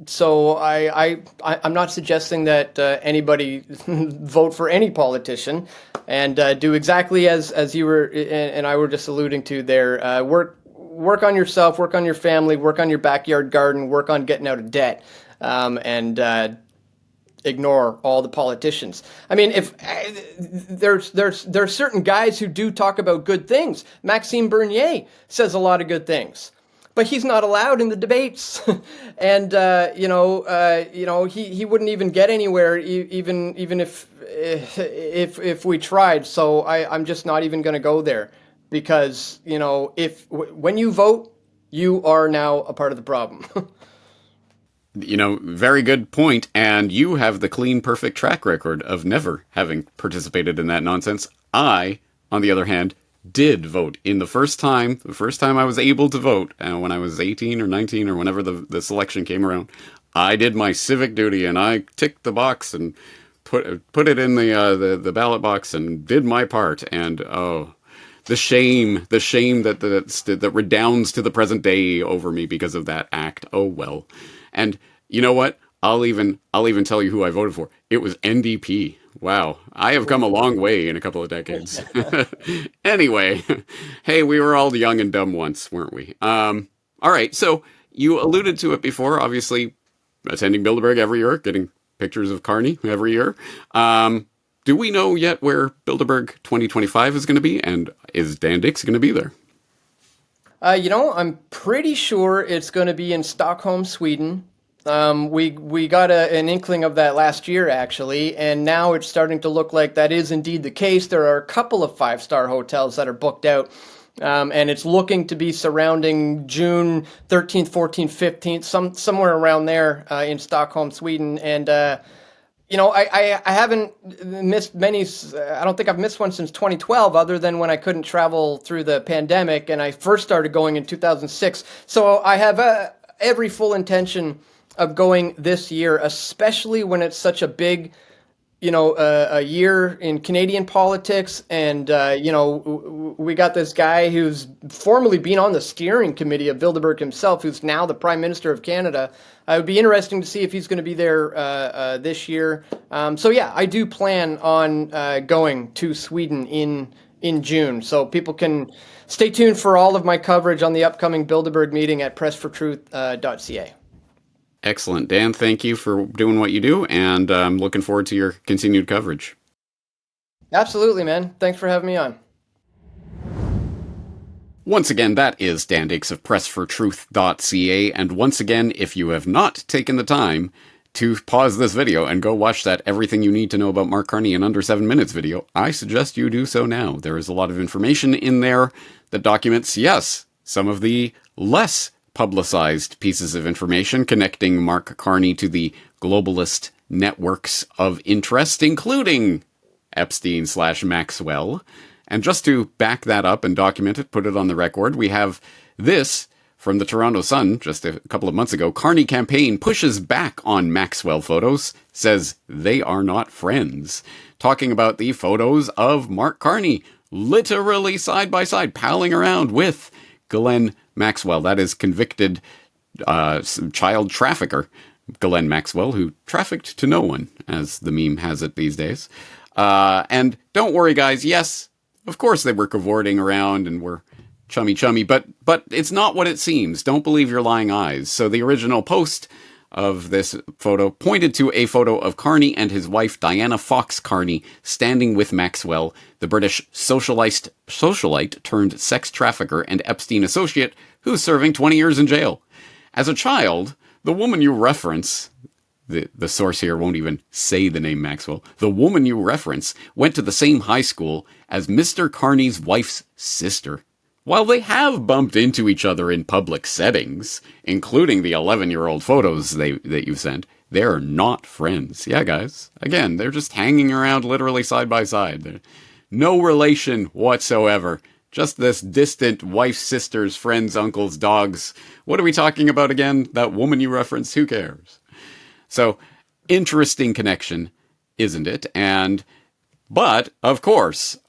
S7: so I'm not suggesting that anybody vote for any politician, and do exactly as you were and I were just alluding to there. Work on yourself, work on your family, work on your backyard garden, work on getting out of debt, and ignore all the politicians. I mean, if there's certain guys who do talk about good things. Maxime Bernier says a lot of good things. but he's not allowed in the debates, and he wouldn't even get anywhere even if we tried. So I'm just not even going to go there, because when you vote, you are now a part of the problem.
S3: Very good point. And you have the clean, perfect track record of never having participated in that nonsense. I, on the other hand, did vote in the first time I was able to vote, when I was 18 or 19 or whenever the selection came around. I did my civic duty and I ticked the box and put it in the ballot box and did my part. And the shame that redounds to the present day over me because of that act. Oh well. And you know what? I'll even tell you who I voted for. It was NDP. Wow. I have come a long way in a couple of decades. Anyway, hey, we were all young and dumb once, weren't we? All right. So you alluded to it before, obviously attending Bilderberg every year, getting pictures of Carney every year. Do we know yet where Bilderberg 2025 is going to be? And is Dan Dix going to be there?
S7: I'm pretty sure it's going to be in Stockholm, Sweden. We got an inkling of that last year, actually, and now it's starting to look like that is indeed the case. There are a couple of 5-star hotels that are booked out, and it's looking to be surrounding June 13th, 14th, 15th, somewhere around there in Stockholm, Sweden. And I haven't missed many. I don't think I've missed one since 2012, other than when I couldn't travel through the pandemic, and I first started going in 2006. So I have every full intention of going this year, especially when it's such a big, a year in Canadian politics. And, we got this guy who's formerly been on the steering committee of Bilderberg himself, who's now the Prime Minister of Canada. It would be interesting to see if he's going to be there this year. I do plan on going to Sweden in June. So people can stay tuned for all of my coverage on the upcoming Bilderberg meeting at pressfortruth.ca.
S3: Excellent. Dan, thank you for doing what you do, and I'm looking forward to your continued coverage.
S7: Absolutely, man. Thanks for having me on.
S3: Once again, that is Dan Dix of pressfortruth.ca, and once again, if you have not taken the time to pause this video and go watch that Everything You Need to Know About Mark Carney in Under 7 Minutes video, I suggest you do so now. There is a lot of information in there that documents, yes, some of the less publicized pieces of information connecting Mark Carney to the globalist networks of interest, including Epstein/Maxwell. And just to back that up and document it, put it on the record, we have this from the Toronto Sun just a couple of months ago. Carney campaign pushes back on Maxwell photos, says they are not friends. Talking about the photos of Mark Carney, literally side by side, palling around with Ghislaine Maxwell, that is convicted child trafficker Ghislaine Maxwell, who trafficked to no one, as the meme has it these days. And don't worry, guys. Yes, of course they were cavorting around and were chummy, but it's not what it seems. Don't believe your lying eyes. So the original post of this photo pointed to a photo of Carney and his wife, Diana Fox Carney, standing with Maxwell, the British socialite turned sex trafficker and Epstein associate who's serving 20 years in jail. As a child, the woman you reference, the source here won't even say the name Maxwell, the woman you reference went to the same high school as Mr. Carney's wife's sister. While they have bumped into each other in public settings, including the 11-year-old photos that you sent, they're not friends. Yeah, guys. Again, they're just hanging around literally side by side. No relation whatsoever. Just this distant wife, sisters, friends, uncles, dogs. What are we talking about again? That woman you referenced? Who cares? So, interesting connection, isn't it? But, of course,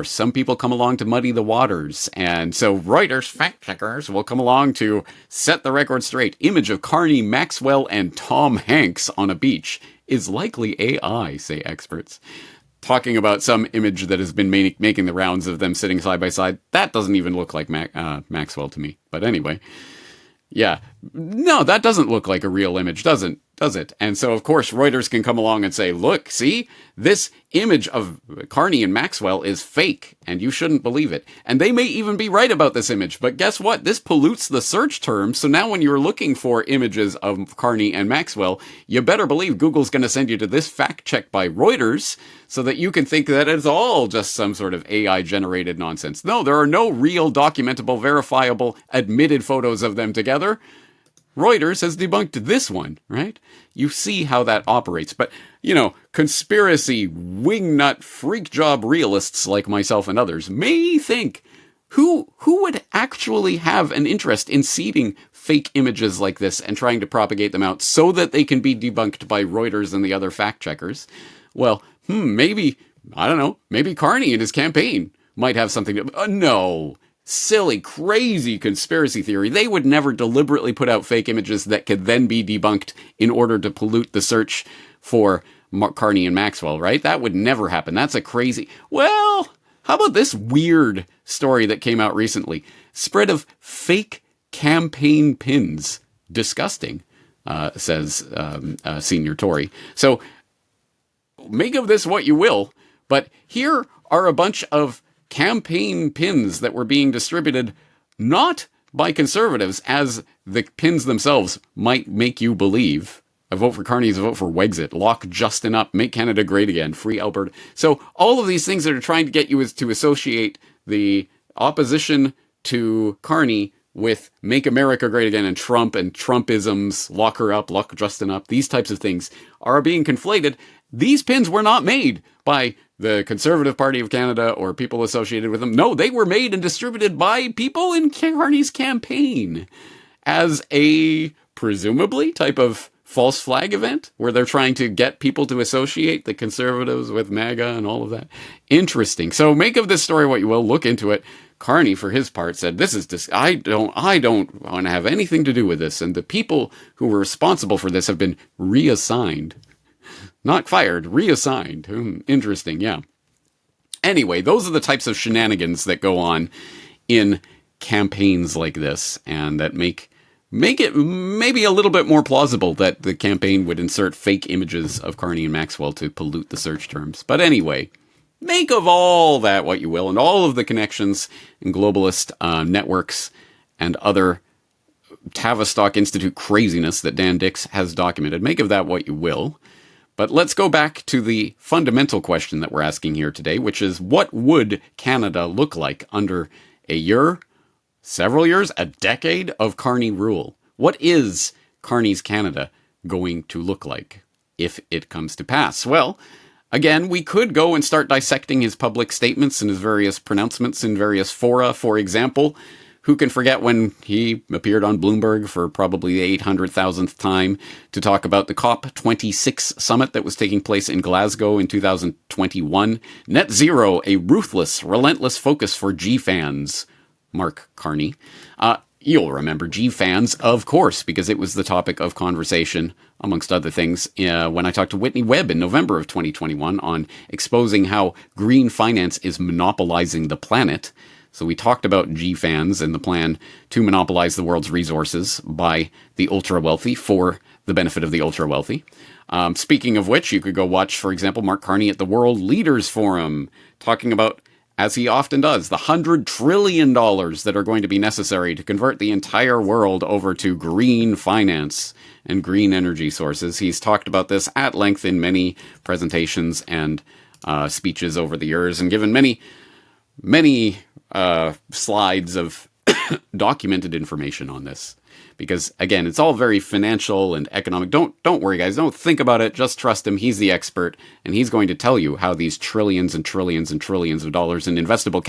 S3: some people come along to muddy the waters. And so Reuters fact-checkers will come along to set the record straight. Image of Carney, Maxwell, and Tom Hanks on a beach is likely AI, say experts. Talking about some image that has been making the rounds of them sitting side by side. That doesn't even look like Maxwell to me. But anyway, yeah. No, that doesn't look like a real image, does it? does it? And so, of course, Reuters can come along and say, look, see, this image of Carney and Maxwell is fake, and you shouldn't believe it. And they may even be right about this image, but guess what? This pollutes the search term. So now when you're looking for images of Carney and Maxwell, you better believe Google's going to send you to this fact check by Reuters so that you can think that it's all just some sort of AI-generated nonsense. No, there are no real, documentable, verifiable, admitted photos of them together. Reuters has debunked this one, right? You see how that operates. But, conspiracy, wingnut, freak job realists like myself and others may think, who would actually have an interest in seeding fake images like this and trying to propagate them out so that they can be debunked by Reuters and the other fact checkers? Well, maybe, I don't know, maybe Carney and his campaign might have something to... no. Silly, crazy conspiracy theory. They would never deliberately put out fake images that could then be debunked in order to pollute the search for Carney and Maxwell, right? That would never happen. That's a crazy... Well, how about this weird story that came out recently? Spread of fake campaign pins. Disgusting, says Senior Tory. So, make of this what you will, but here are a bunch of campaign pins that were being distributed not by conservatives, as the pins themselves might make you believe. A vote for Carney is a vote for Wexit. Lock Justin up. Make Canada great again. Free Alberta. So all of these things that are trying to get you is to associate the opposition to Carney with Make America Great Again and Trump and Trumpisms, lock her up, lock Justin up. These types of things are being conflated. These pins were not made by the Conservative Party of Canada or people associated with them. No, they were made and distributed by people in Carney's campaign as a presumably type of false flag event where they're trying to get people to associate the Conservatives with MAGA and all of that. Interesting. So make of this story what you will. Look into it. Carney, for his part, said, "This is I don't want to have anything to do with this, and the people who were responsible for this have been reassigned." Not fired, reassigned. Interesting, yeah. Anyway, those are the types of shenanigans that go on in campaigns like this, and that make it maybe a little bit more plausible that the campaign would insert fake images of Carney and Maxwell to pollute the search terms. But anyway, make of all that what you will, and all of the connections in globalist networks and other Tavistock Institute craziness that Dan Dix has documented. Make of that what you will. But let's go back to the fundamental question that we're asking here today, which is, what would Canada look like under a year, several years, a decade of Carney rule? What is Carney's Canada going to look like if it comes to pass? Well, again, we could go and start dissecting his public statements and his various pronouncements in various fora. For example, who can forget when he appeared on Bloomberg for probably the 800,000th time to talk about the COP26 summit that was taking place in Glasgow in 2021? Net zero, a ruthless, relentless focus for G-fans. Mark Carney. You'll remember G-fans, of course, because it was the topic of conversation, amongst other things, when I talked to Whitney Webb in November of 2021 on exposing how green finance is monopolizing the planet. So we talked about G-fans and the plan to monopolize the world's resources by the ultra-wealthy for the benefit of the ultra-wealthy. Speaking of which, you could go watch, for example, Mark Carney at the World Leaders Forum, talking about, as he often does, the $100 trillion that are going to be necessary to convert the entire world over to green finance and green energy sources. He's talked about this at length in many presentations and speeches over the years, and given many slides of documented information on this. Because, again, it's all very financial and economic. Don't worry, guys. Don't think about it. Just trust him. He's the expert, and he's going to tell you how these trillions and trillions and trillions of dollars in investable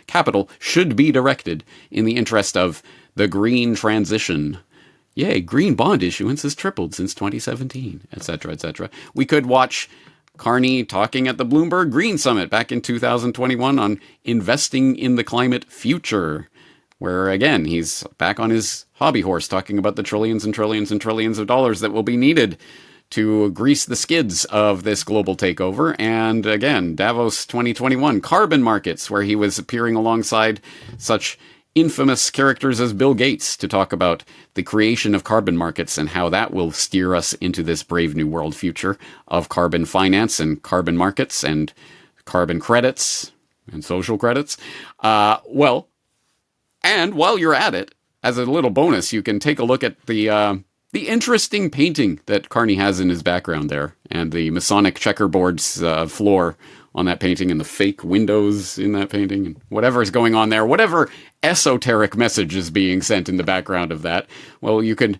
S3: capital should be directed in the interest of the green transition. Yay, green bond issuance has tripled since 2017, etc., etc. We could watch Carney talking at the Bloomberg Green Summit back in 2021 on investing in the climate future, where, again, he's back on his hobby horse talking about the trillions and trillions and trillions of dollars that will be needed to grease the skids of this global takeover. And, again, Davos 2021, carbon markets, where he was appearing alongside such infamous characters as Bill Gates to talk about the creation of carbon markets and how that will steer us into this brave new world future of carbon finance and carbon markets and carbon credits and social credits. And while you're at it, as a little bonus, you can take a look at the interesting painting that Carney has in his background there, and the Masonic checkerboards floor on that painting, and the fake windows in that painting, and whatever is going on there, whatever esoteric message is being sent in the background of that. Well, you could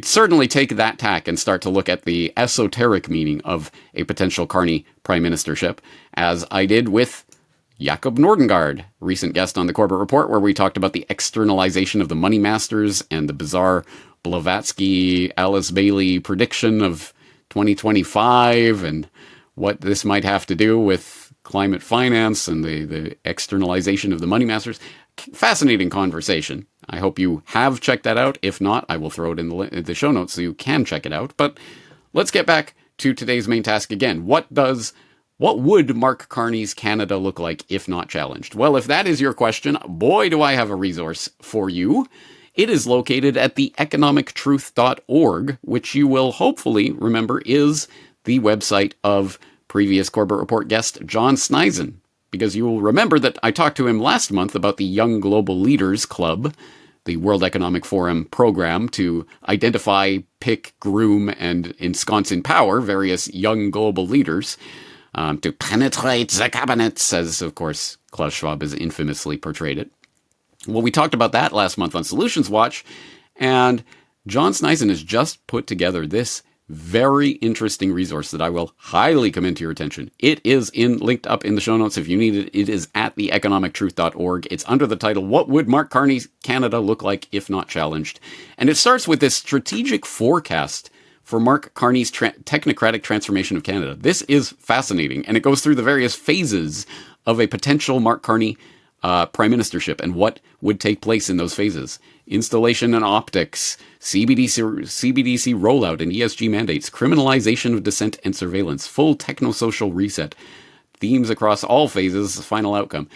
S3: certainly take that tack and start to look at the esoteric meaning of a potential Carney prime ministership, as I did with Jakob Nordengard, recent guest on the Corbett Report, where we talked about the externalization of the money masters and the bizarre Blavatsky, Alice Bailey prediction of 2025 and what this might have to do with climate finance and the externalization of the money masters. Fascinating conversation. I hope you have checked that out. If not, I will throw it in the show notes so you can check it out. But let's get back to today's main task again. What would Mark Carney's Canada look like if not challenged? Well, if that is your question, boy, do I have a resource for you. It is located at the economictruth.org, which you will hopefully remember is the website of previous Corbett Report guest John Sneisen, because you will remember that I talked to him last month about the Young Global Leaders Club, the World Economic Forum program to identify, pick, groom, and ensconce in power various young global leaders. To penetrate the cabinets, as, of course, Klaus Schwab has infamously portrayed it. Well, we talked about that last month on Solutions Watch, and John Sneisen has just put together this very interesting resource that I will highly commend to your attention. It is linked up in the show notes if you need it. It is at theeconomictruth.org. It's under the title, What Would Mark Carney's Canada Look Like If Not Challenged? And it starts with this strategic forecast for Mark Carney's technocratic transformation of Canada. This is fascinating, and it goes through the various phases of a potential Mark Carney prime ministership and what would take place in those phases. Installation and optics, CBDC rollout and ESG mandates, criminalization of dissent and surveillance, full technosocial reset, themes across all phases, final outcome.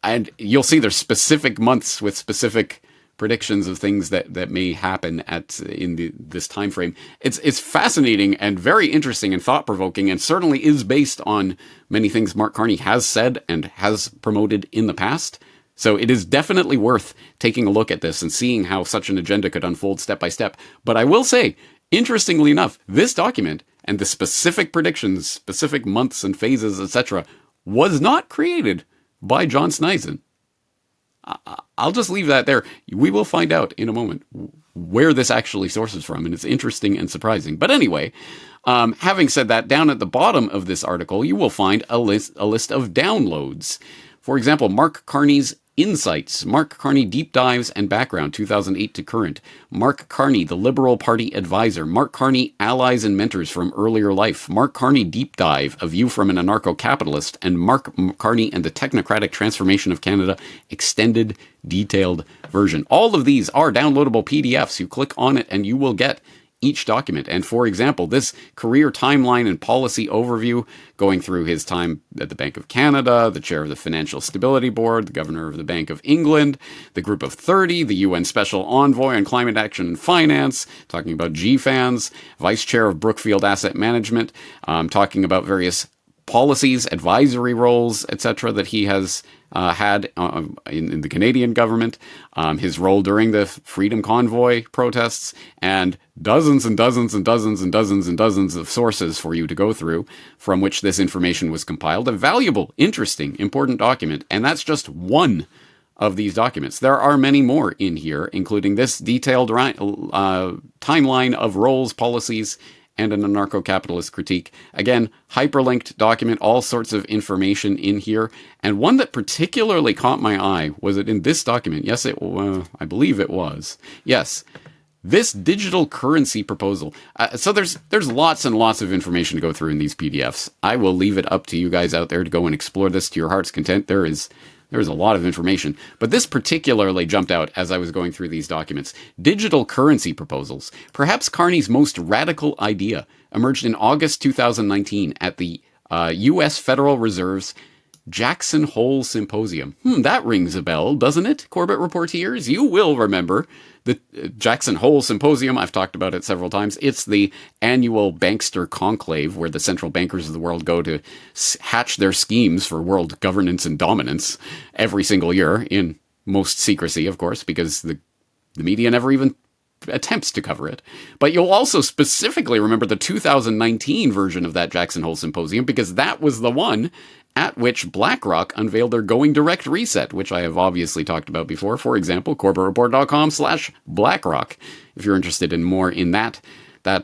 S3: And you'll see there's specific months with specific predictions of things that may happen in this time frame. It's fascinating and very interesting and thought-provoking, and certainly is based on many things Mark Carney has said and has promoted in the past. So it is definitely worth taking a look at this and seeing how such an agenda could unfold step by step. But I will say, interestingly enough, this document and the specific predictions, specific months and phases, etc., was not created by John Sneisen. I'll just leave that there. We will find out in a moment where this actually sources from, and it's interesting and surprising. But anyway, having said that, down at the bottom of this article, you will find a list of downloads. For example, Mark Carney's Insights, Mark Carney Deep Dives and Background, 2008 to current. Mark Carney, the Liberal Party Advisor. Mark Carney, Allies and Mentors from Earlier Life. Mark Carney Deep Dive, A View from an Anarcho-Capitalist. And Mark Carney and the Technocratic Transformation of Canada, Extended Detailed Version. All of these are downloadable PDFs. You click on it and you will get each document. And for example, this career timeline and policy overview, going through his time at the Bank of Canada, the chair of the Financial Stability Board, the governor of the Bank of England, the Group of 30, the UN Special Envoy on Climate Action and Finance, talking about GFANZ, vice chair of Brookfield Asset Management, talking about various policies, advisory roles, etc., that he has had in the Canadian government, his role during the Freedom Convoy protests, and dozens and dozens and dozens and dozens and dozens of sources for you to go through from which this information was compiled. A valuable, interesting, important document, and that's just one of these documents. There are many more in here, including this detailed timeline of roles, policies, and an anarcho-capitalist critique. Again, hyperlinked document, all sorts of information in here. And one that particularly caught my eye was it in this document. Yes, I believe it was. Yes, this digital currency proposal. So there's lots and lots of information to go through in these PDFs. I will leave it up to you guys out there to go and explore this to your heart's content. There's a lot of information, but this particularly jumped out as I was going through these documents. Digital currency proposals. Perhaps Carney's most radical idea emerged in August 2019 at the U.S. Federal Reserve's Jackson Hole Symposium. That rings a bell, doesn't it, Corbett Reporteers? You will remember the Jackson Hole Symposium. I've talked about it several times. It's the annual bankster conclave where the central bankers of the world go to hatch their schemes for world governance and dominance every single year, in most secrecy, of course, because the media never even attempts to cover it. But you'll also specifically remember the 2019 version of that Jackson Hole Symposium, because that was the one at which BlackRock unveiled their going direct reset, which I have obviously talked about before. For example, CorbettReport.com/BlackRock, if you're interested in more in that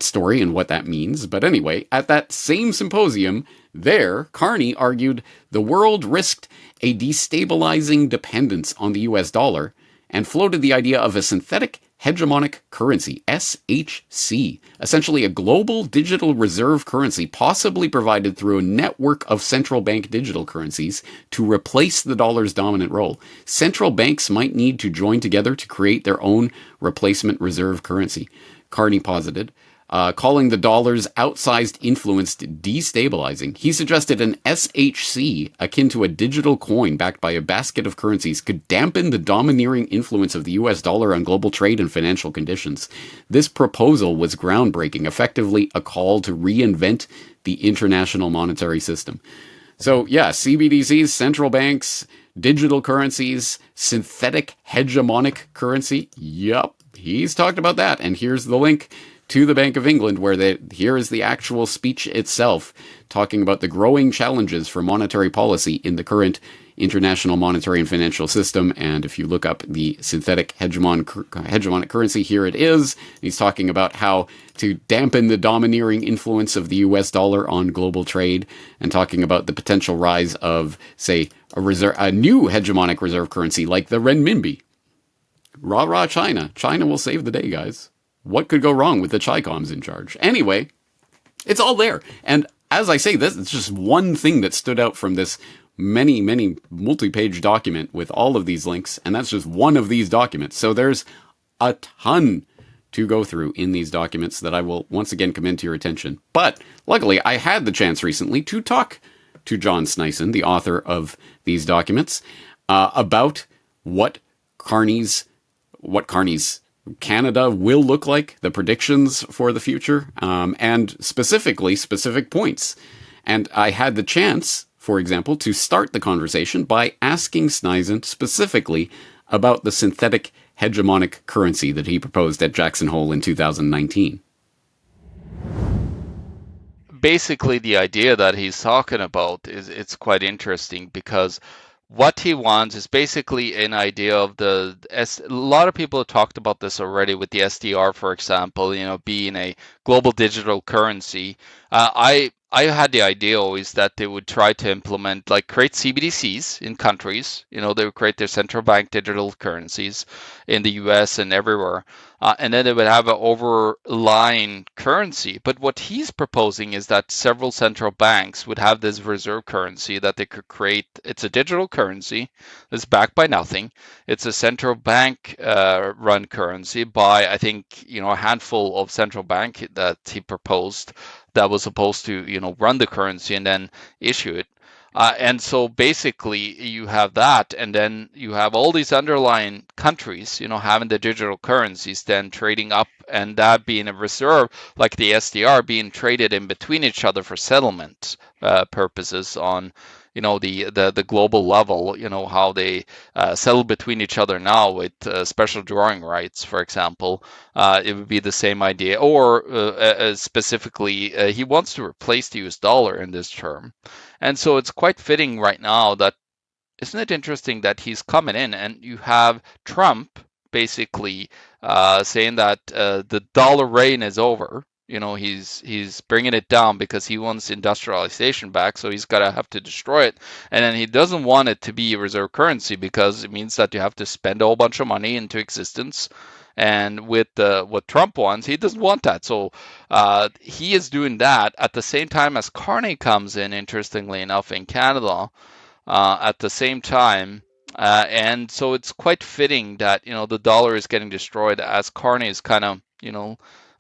S3: story and what that means. But anyway, at that same symposium, there, Carney argued the world risked a destabilizing dependence on the US dollar and floated the idea of a synthetic hegemonic currency, SHC, essentially a global digital reserve currency possibly provided through a network of central bank digital currencies to replace the dollar's dominant role. Central banks might need to join together to create their own replacement reserve currency, Carney posited, calling the dollar's outsized influence destabilizing. He suggested an SHC akin to a digital coin backed by a basket of currencies could dampen the domineering influence of the US dollar on global trade and financial conditions. This proposal was groundbreaking, effectively a call to reinvent the international monetary system. So yeah, CBDCs, central banks, digital currencies, synthetic hegemonic currency. Yup, he's talked about that. And here's the link to the Bank of England, where here is the actual speech itself, talking about the growing challenges for monetary policy in the current international monetary and financial system. And if you look up the synthetic hegemonic currency, here it is. He's talking about how to dampen the domineering influence of the US dollar on global trade, and talking about the potential rise of, say, a new hegemonic reserve currency like the renminbi. Rah, rah, China. China will save the day, guys. What could go wrong with the Chi-Coms in charge? Anyway, it's all there. And as I say this, it's just one thing that stood out from this many, many multi-page document with all of these links. And that's just one of these documents. So there's a ton to go through in these documents that I will once again commend to your attention. But luckily, I had the chance recently to talk to John Sneisen, the author of these documents, about what Carney's Canada will look like, the predictions for the future, and specifically specific points. And I had the chance, for example, to start the conversation by asking Sneisen specifically about the synthetic hegemonic currency that he proposed at Jackson Hole in 2019.
S8: Basically, the idea that he's talking about it's quite interesting, because what he wants is basically an idea of a lot of people have talked about this already with the SDR, for example, being a global digital currency. I had the idea always that they would try to implement, create CBDCs in countries. They would create their central bank digital currencies in the US and everywhere. And then they would have an overlying currency. But what he's proposing is that several central banks would have this reserve currency that they could create. It's a digital currency that's backed by nothing. It's a central bank run currency by, I think, a handful of central bank that he proposed that was supposed to, run the currency and then issue it. And so basically you have that, and then you have all these underlying countries, having the digital currencies then trading up, and that being a reserve, like the SDR, being traded in between each other for settlement purposes on, the global level, how they settle between each other now with special drawing rights, for example. It would be the same idea. Or specifically, he wants to replace the US dollar in this term. And so it's quite fitting right now that, isn't it interesting that he's coming in and you have Trump basically saying that the dollar reign is over. He's bringing it down because he wants industrialization back, so he's have to destroy it. And then he doesn't want it to be a reserve currency because it means that you have to spend a whole bunch of money into existence. And with what Trump wants, he doesn't want that. So he is doing that at the same time as Carney comes in, interestingly enough, in Canada at the same time. And so it's quite fitting that, the dollar is getting destroyed as Carney is kind of,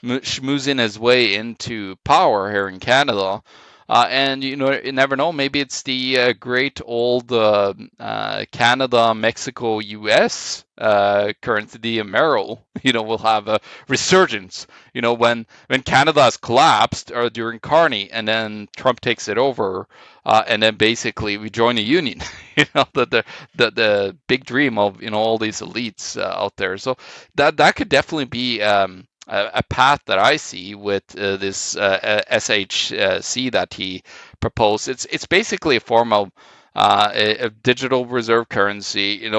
S8: schmoozing his way into power here in Canada. And you never know. Maybe it's the great old Canada, Mexico, U.S. Currency, the Amero. Will have a resurgence. When Canada has collapsed or during Carney, and then Trump takes it over, and then basically we join a union. The big dream of all these elites out there. So that could definitely be a path that I see with this SHC that he proposed. It's basically a form of a digital reserve currency.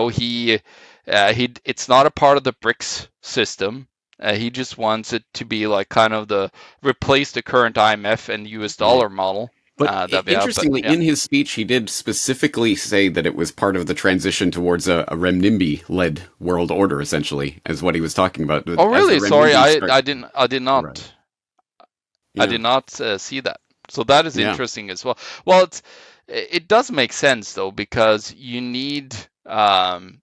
S8: It's not a part of the BRICS system. He just wants it to be like kind of replace the current IMF and US dollar model.
S3: But interestingly, in his speech, he did specifically say that it was part of the transition towards a renminbi-led world order, essentially, as what he was talking about.
S8: Oh, really? Sorry, I did not.
S3: Right.
S8: I did not see that. So that is interesting as well. Well, it does make sense though, because you need, maybe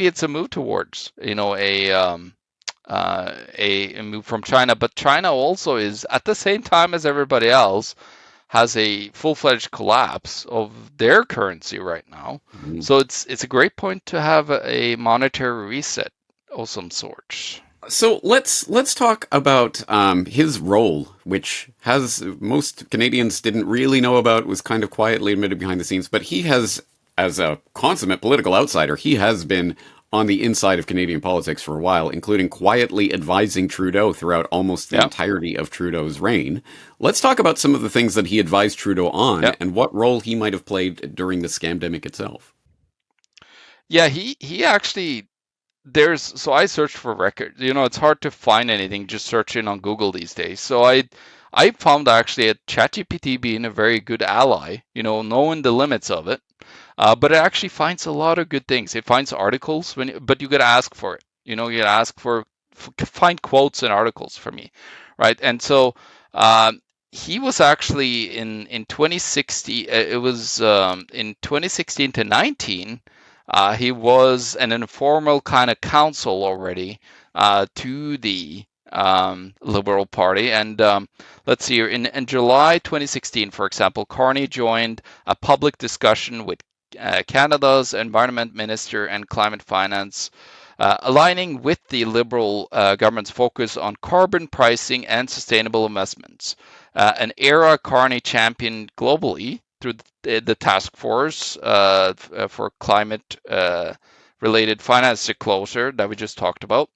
S8: it's a move towards, a move from China, but China also is at the same time as everybody else has a full-fledged collapse of their currency right now. Mm-hmm. So it's a great point to have a monetary reset of some sort.
S3: So let's talk about his role, which most Canadians didn't really know about, was kind of quietly admitted behind the scenes, but he has, as a consummate political outsider, he has been on the inside of Canadian politics for a while, including quietly advising Trudeau throughout almost the entirety of Trudeau's reign. Let's talk about some of the things that he advised Trudeau on and what role he might have played during the scamdemic itself.
S8: Yeah, he actually, so I searched for records. It's hard to find anything just searching on Google these days. So I found actually ChatGPT being a very good ally, knowing the limits of it. But it actually finds a lot of good things. It finds articles, but you got to ask for it. You got to ask find quotes and articles for me, right? And so he was actually in 2016. It was in 2016 to 19. He was an informal kind of counsel already to the Liberal Party. And let's see here. In July 2016, for example, Carney joined a public discussion with Canada's Environment Minister and Climate Finance, aligning with the Liberal government's focus on carbon pricing and sustainable investments, an era Carney championed globally through the task force for climate-related finance disclosure that we just talked about.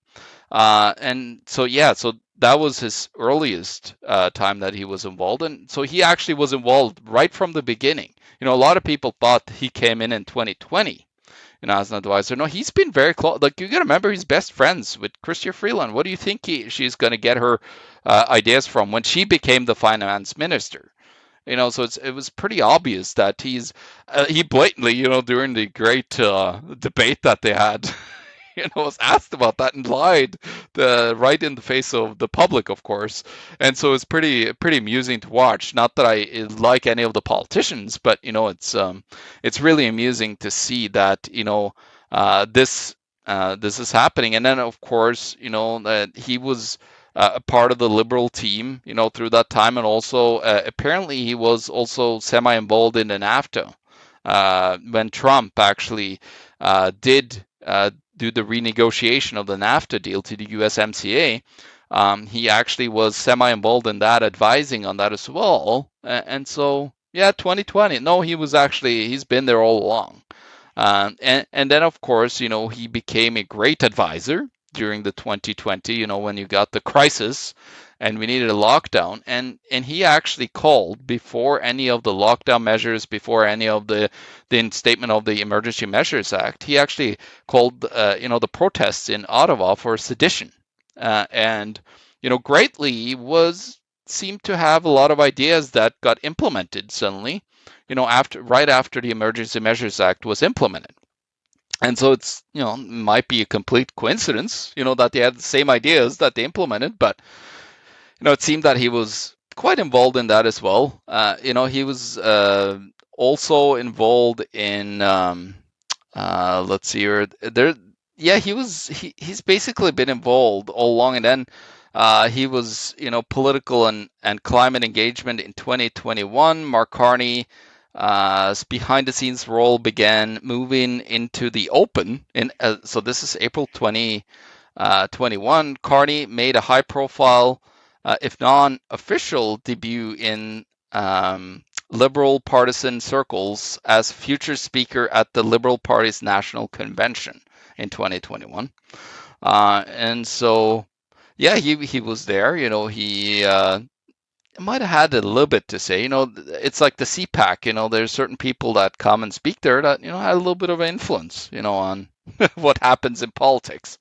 S8: And so that was his earliest time that he was involved. And so he actually was involved right from the beginning. A lot of people thought he came in 2020, as an advisor. No, he's been very close. Like, you got to remember, he's best friends with Chrystia Freeland. What do you think she's going to get her ideas from when she became the finance minister? So it was pretty obvious that he blatantly, during the great debate that they had, was asked about that and lied right in the face of the public, of course. And so it's pretty amusing to watch. Not that I like any of the politicians, but it's really amusing to see that this is happening. And then of course that he was a part of the Liberal team through that time, and also apparently he was also semi-involved in the NAFTA when Trump actually did do the renegotiation of the NAFTA deal to the USMCA. He actually was semi-involved in that, advising on that as well. And so, 2020. No, he's been there all along. And then, of course, he became a great advisor during the 2020, when you got the crisis and we needed a lockdown. And he actually called, before any of the lockdown measures, before any of the instatement of the Emergency Measures Act, he actually called, the protests in Ottawa for sedition. And greatly seemed to have a lot of ideas that got implemented suddenly, right after the Emergency Measures Act was implemented. And so it's, might be a complete coincidence, that they had the same ideas that they implemented, but it seemed that he was quite involved in that as well. He was also involved in, let's see here, he's basically been involved all along. And then He was, political and climate engagement in 2021. Mark Carney, behind the scenes role began moving into the open. So this is April 2021. Carney made a high profile, if non-official, debut in Liberal partisan circles as future speaker at the Liberal Party's National Convention in 2021. And so, yeah, he was there. He might have had a little bit to say. It's like the CPAC. There's certain people that come and speak there that had a little bit of influence, on what happens in politics.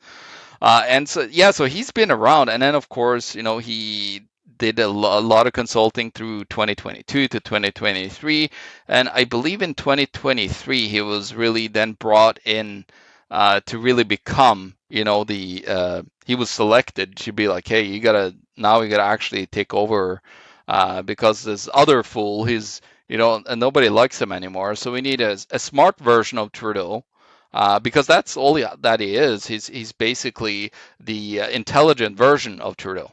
S8: And so, yeah, so he's been around, and then of course, he did a lot of consulting through 2022 to 2023, and I believe in 2023 he was really then brought in to really become, he was selected to be like, hey, you gotta actually take over, because this other fool, he's, and nobody likes him anymore. So we need a smart version of Trudeau, because that's all that he is. He's basically the intelligent version of Trudeau,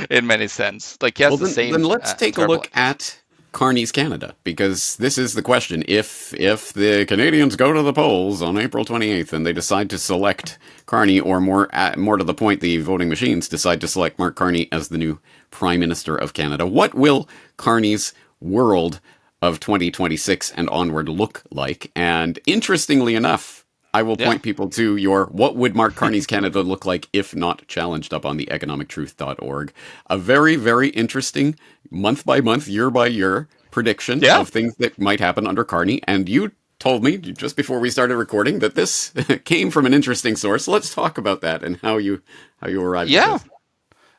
S8: in many sense. Like he has the same.
S3: Then let's take a look at Carney's Canada, because this is the question. If the Canadians go to the polls on April 28th and they decide to select Carney, or more to the point, the voting machines decide to select Mark Carney as the new Prime Minister of Canada, what will Carney's world of 2026 and onward look like? And interestingly enough, I will point people to your "What would Mark Carney's Canada look like if not challenged" up on the economictruth.org. A very, very interesting month by month, year by year prediction of things that might happen under Carney. And you told me just before we started recording that this came from an interesting source. Let's talk about that and how you arrived at this.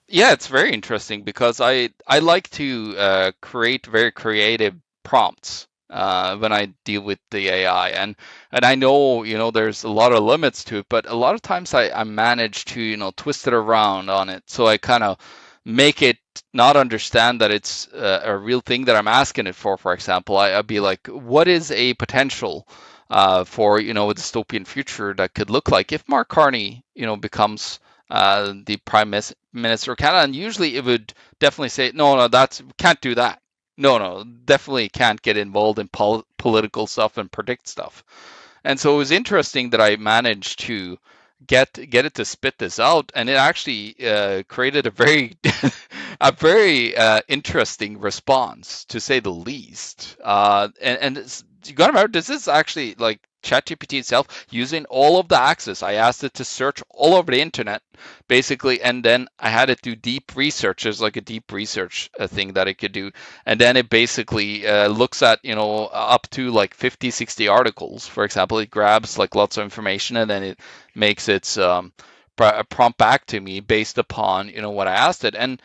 S8: Yeah, it's very interesting because I like to create very creative prompts when I deal with the AI, and I know there's a lot of limits to it, but a lot of times I manage to twist it around on it, so I kind of make it not understand that it's a real thing that I'm asking it for. For example, I'd be like, what is a potential for a dystopian future that could look like if Mark Carney becomes the Prime Minister of Canada? And usually it would definitely say, no, can't do that. No, definitely can't get involved in political stuff and predict stuff. And so it was interesting that I managed to get it to spit this out, and it actually created a very interesting response, to say the least. And you got to remember, this is actually like ChatGPT itself using all of the access. I asked it to search all over the internet, basically, and then I had it do deep research. There's like a deep research thing that it could do, and then it basically looks at up to like 50, 60 articles. For example, it grabs like lots of information, and then it makes its prompt back to me based upon what I asked it. And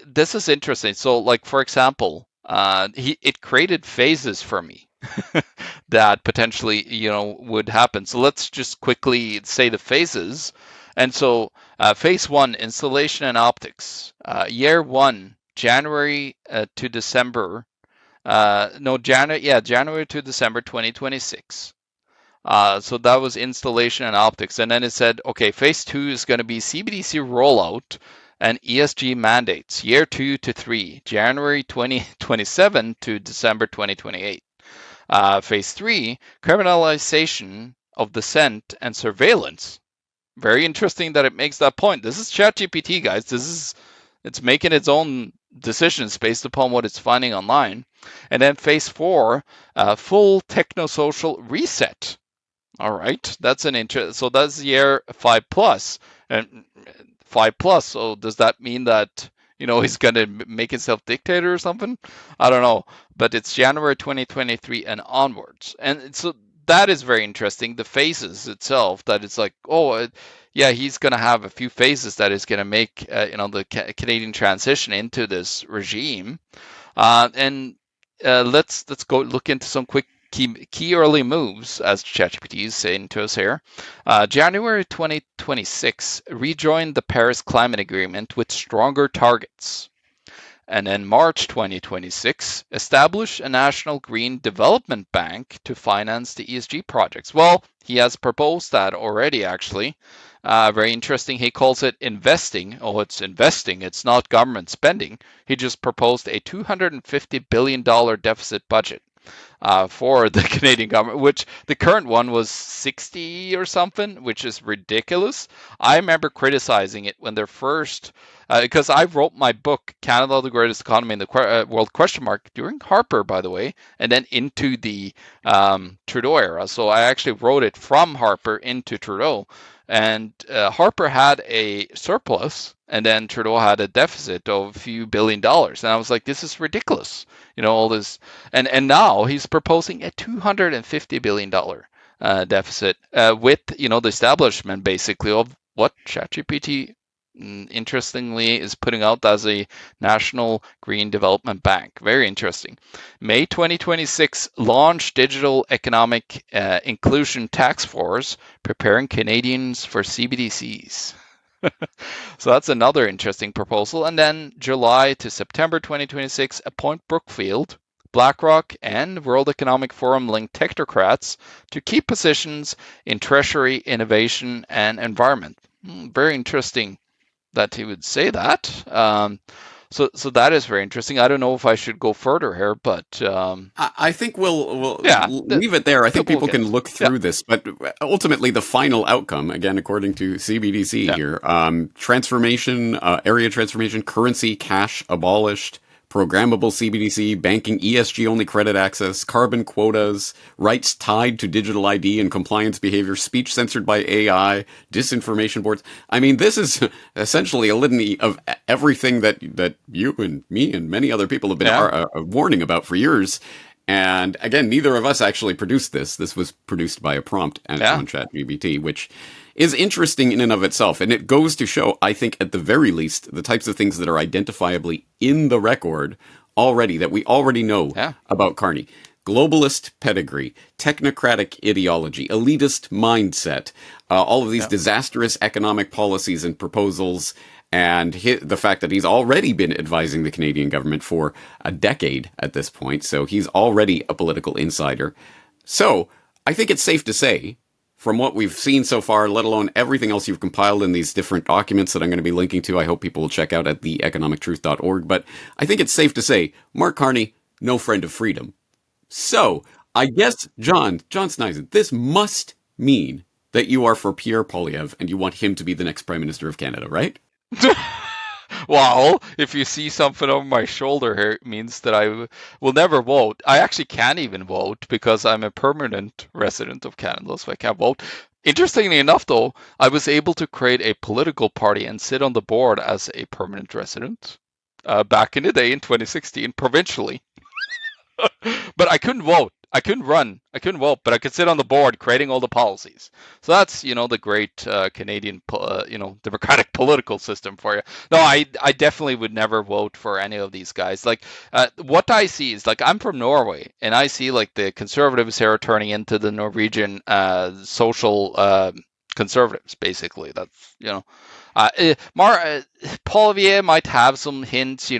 S8: this is interesting. So, like, for example, it created phases for me that potentially would happen. So let's just quickly say the phases. And so phase 1, installation and optics, year 1, January to December, January to December 2026. So that was installation and optics. And then it said, okay, phase 2 is going to be CBDC rollout and ESG mandates, year 2 to 3, January 2027 to December 2028. Phase 3, criminalization of dissent and surveillance. Very interesting that it makes that point. This is ChatGPT, guys. It's making its own decisions based upon what it's finding online. And then phase 4, full techno-social reset. All right, that's an interest. So that's year 5+, and 5+. So does that mean that he's going to make himself dictator or something? I don't know. But it's January 2023 and onwards. And so that is very interesting. The phases itself, that it's like, he's going to have a few phases that is going to make, the Canadian transition into this regime. And let's go look into some quick key early moves, as ChatGPT is saying to us here. January 2026, rejoin the Paris Climate Agreement with stronger targets. And then March 2026, establish a national green development bank to finance the ESG projects. Well, he has proposed that already, actually. Very interesting. He calls it investing. Oh, it's investing. It's not government spending. He just proposed a $250 billion deficit budget for the Canadian government, which the current one was 60 or something, which is ridiculous. I remember criticizing it when they're first, because I wrote my book, Canada, the Greatest Economy in the World, during Harper, by the way, and then into the Trudeau era. So I actually wrote it from Harper into Trudeau. And Harper had a surplus, and then Trudeau had a deficit of a few $1 billion. And I was like, this is ridiculous. All this. And now he's proposing a $250 billion deficit with, the establishment basically of what ChatGPT, interestingly, is putting out as a National Green Development Bank. Very interesting. May 2026, launch Digital Economic Inclusion Task Force, preparing Canadians for CBDCs. So that's another interesting proposal. And then July to September 2026, appoint Brookfield, BlackRock, and World Economic Forum linked technocrats to key positions in Treasury, innovation, and environment. Very interesting that he would say that. So that is very interesting. I don't know if I should go further here, but
S3: I think we'll leave it there. I think people can look through this, but ultimately the final outcome, again, according to CBDC here, transformation, area transformation, currency, cash abolished, programmable CBDC, banking, ESG-only credit access, carbon quotas, rights tied to digital ID and compliance behavior, speech censored by AI, disinformation boards. I mean, this is essentially a litany of everything that you and me and many other people have been warning about for years. And again, neither of us actually produced this. This was produced by a prompt on ChatGPT, which is interesting in and of itself. And it goes to show, I think, at the very least, the types of things that are identifiably in the record already, that we already know about Carney. Globalist pedigree, technocratic ideology, elitist mindset, all of these disastrous economic policies and proposals, and the fact that he's already been advising the Canadian government for a decade at this point. So he's already a political insider. So I think it's safe to say, from what we've seen so far, let alone everything else you've compiled in these different documents that I'm going to be linking to, I hope people will check out at theeconomictruth.org. But I think it's safe to say, Mark Carney, no friend of freedom. So I guess, John Sneisen, this must mean that you are for Pierre Poilievre and you want him to be the next Prime Minister of Canada, right?
S8: Well, if you see something over my shoulder here, it means that I will never vote. I actually can't even vote because I'm a permanent resident of Canada, so I can't vote. Interestingly enough, though, I was able to create a political party and sit on the board as a permanent resident back in the day in 2016, provincially. But I couldn't vote. I couldn't run. I couldn't vote, but I could sit on the board creating all the policies. So that's, the great Canadian, democratic political system for you. No, I definitely would never vote for any of these guys. Like, what I see is, like, I'm from Norway, and I see, like, the conservatives here are turning into the Norwegian social conservatives, basically. That's, Poilievre might have some hints, he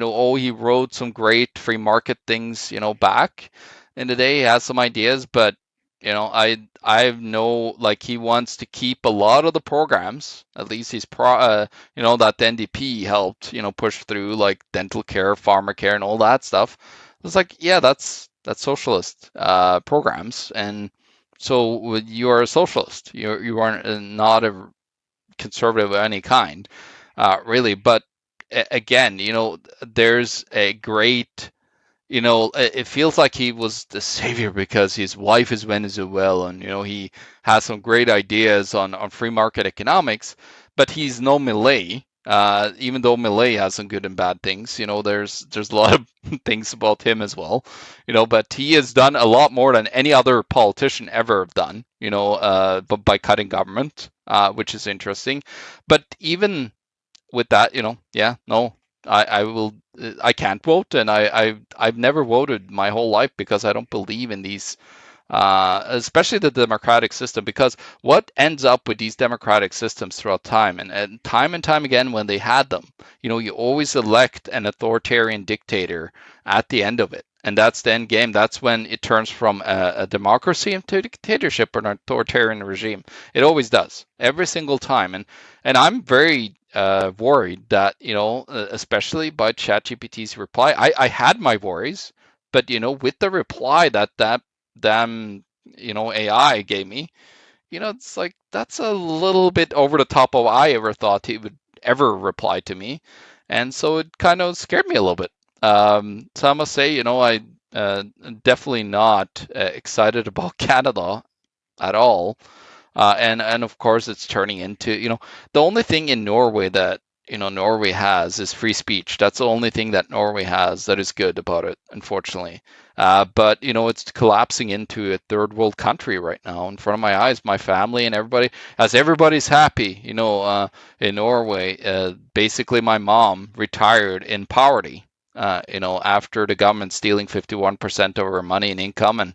S8: wrote some great free market things, back in the day. He has some ideas, but I know, like, he wants to keep a lot of the programs. At least he's that the NDP helped push through, like dental care, pharma care, and all that stuff. It's like, that's socialist programs, and so you are a socialist. You are not a conservative of any kind, really. But again, there's a great. It feels like he was the savior because his wife is Venezuelan. He has some great ideas on free market economics, but he's no Millet. Even though Millet has some good and bad things, there's a lot of things about him as well. But he has done a lot more than any other politician ever have done. But by cutting government, which is interesting. But even with that, I can't vote, and I've never voted my whole life because I don't believe in these, especially the democratic system. Because what ends up with these democratic systems throughout time and time again when they had them, you always elect an authoritarian dictator at the end of it, And that's the end game. That's when it turns from a democracy into a dictatorship or an authoritarian regime. It always does, every single time. And I'm very worried that, especially by ChatGPT's reply, I had my worries, but, with the reply that damn, AI gave me, it's like, that's a little bit over the top of I ever thought he would ever reply to me. And so it kind of scared me a little bit. So I must say, I definitely not excited about Canada at all. And of course, it's turning into, the only thing in Norway that, Norway has is free speech. That's the only thing that Norway has that is good about it, unfortunately. But, it's collapsing into a third world country right now in front of my eyes, my family and everybody. As everybody's happy, in Norway, basically my mom retired in poverty, after the government stealing 51% of her money and income and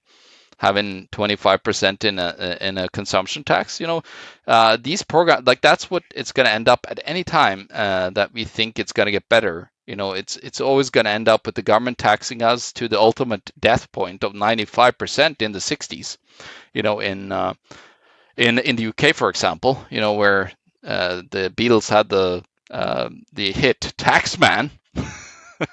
S8: having 25% in a consumption tax. These programs, like, that's what it's going to end up at any time that we think it's going to get better. It's always going to end up with the government taxing us to the ultimate death point of 95% in the 60s. In the UK, for example, where the Beatles had the hit Taxman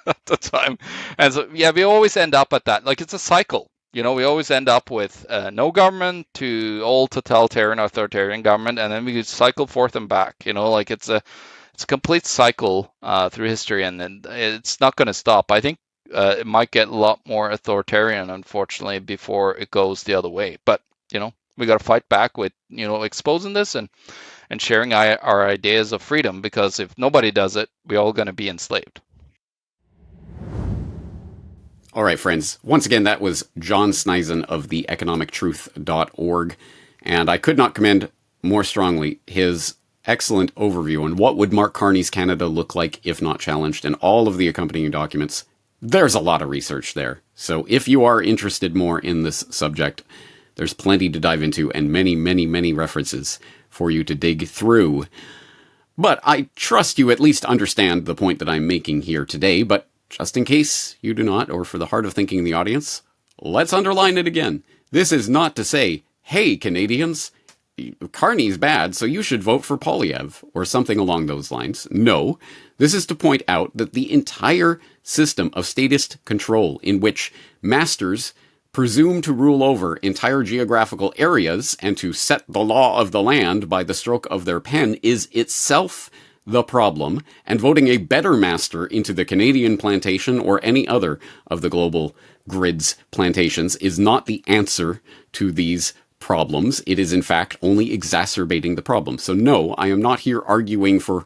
S8: at the time. And so, yeah, we always end up at that. Like, it's a cycle. We always end up with no government to old totalitarian, authoritarian government, and then we cycle forth and back. It's a complete cycle through history, and it's not going to stop. I think it might get a lot more authoritarian, unfortunately, before it goes the other way. But we got to fight back with exposing this and sharing our ideas of freedom, because if nobody does it, we're all going to be enslaved.
S3: All right, friends. Once again, that was John Sneisen of the economictruth.org. And I could not commend more strongly his excellent overview on what would Mark Carney's Canada look like if not challenged, and all of the accompanying documents. There's a lot of research there. So if you are interested more in this subject, there's plenty to dive into and many, many, many references for you to dig through. But I trust you at least understand the point that I'm making here today, but just in case you do not, or for the hard of thinking in the audience, let's underline it again. This is not to say, hey, Canadians, Carney's bad, so you should vote for Poilievre, or something along those lines. No, this is to point out that the entire system of statist control in which masters presume to rule over entire geographical areas and to set the law of the land by the stroke of their pen is itself the problem, and voting a better master into the Canadian plantation or any other of the global grid's plantations is not the answer to these problems. It is, in fact, only exacerbating the problem. So no, I am not here arguing for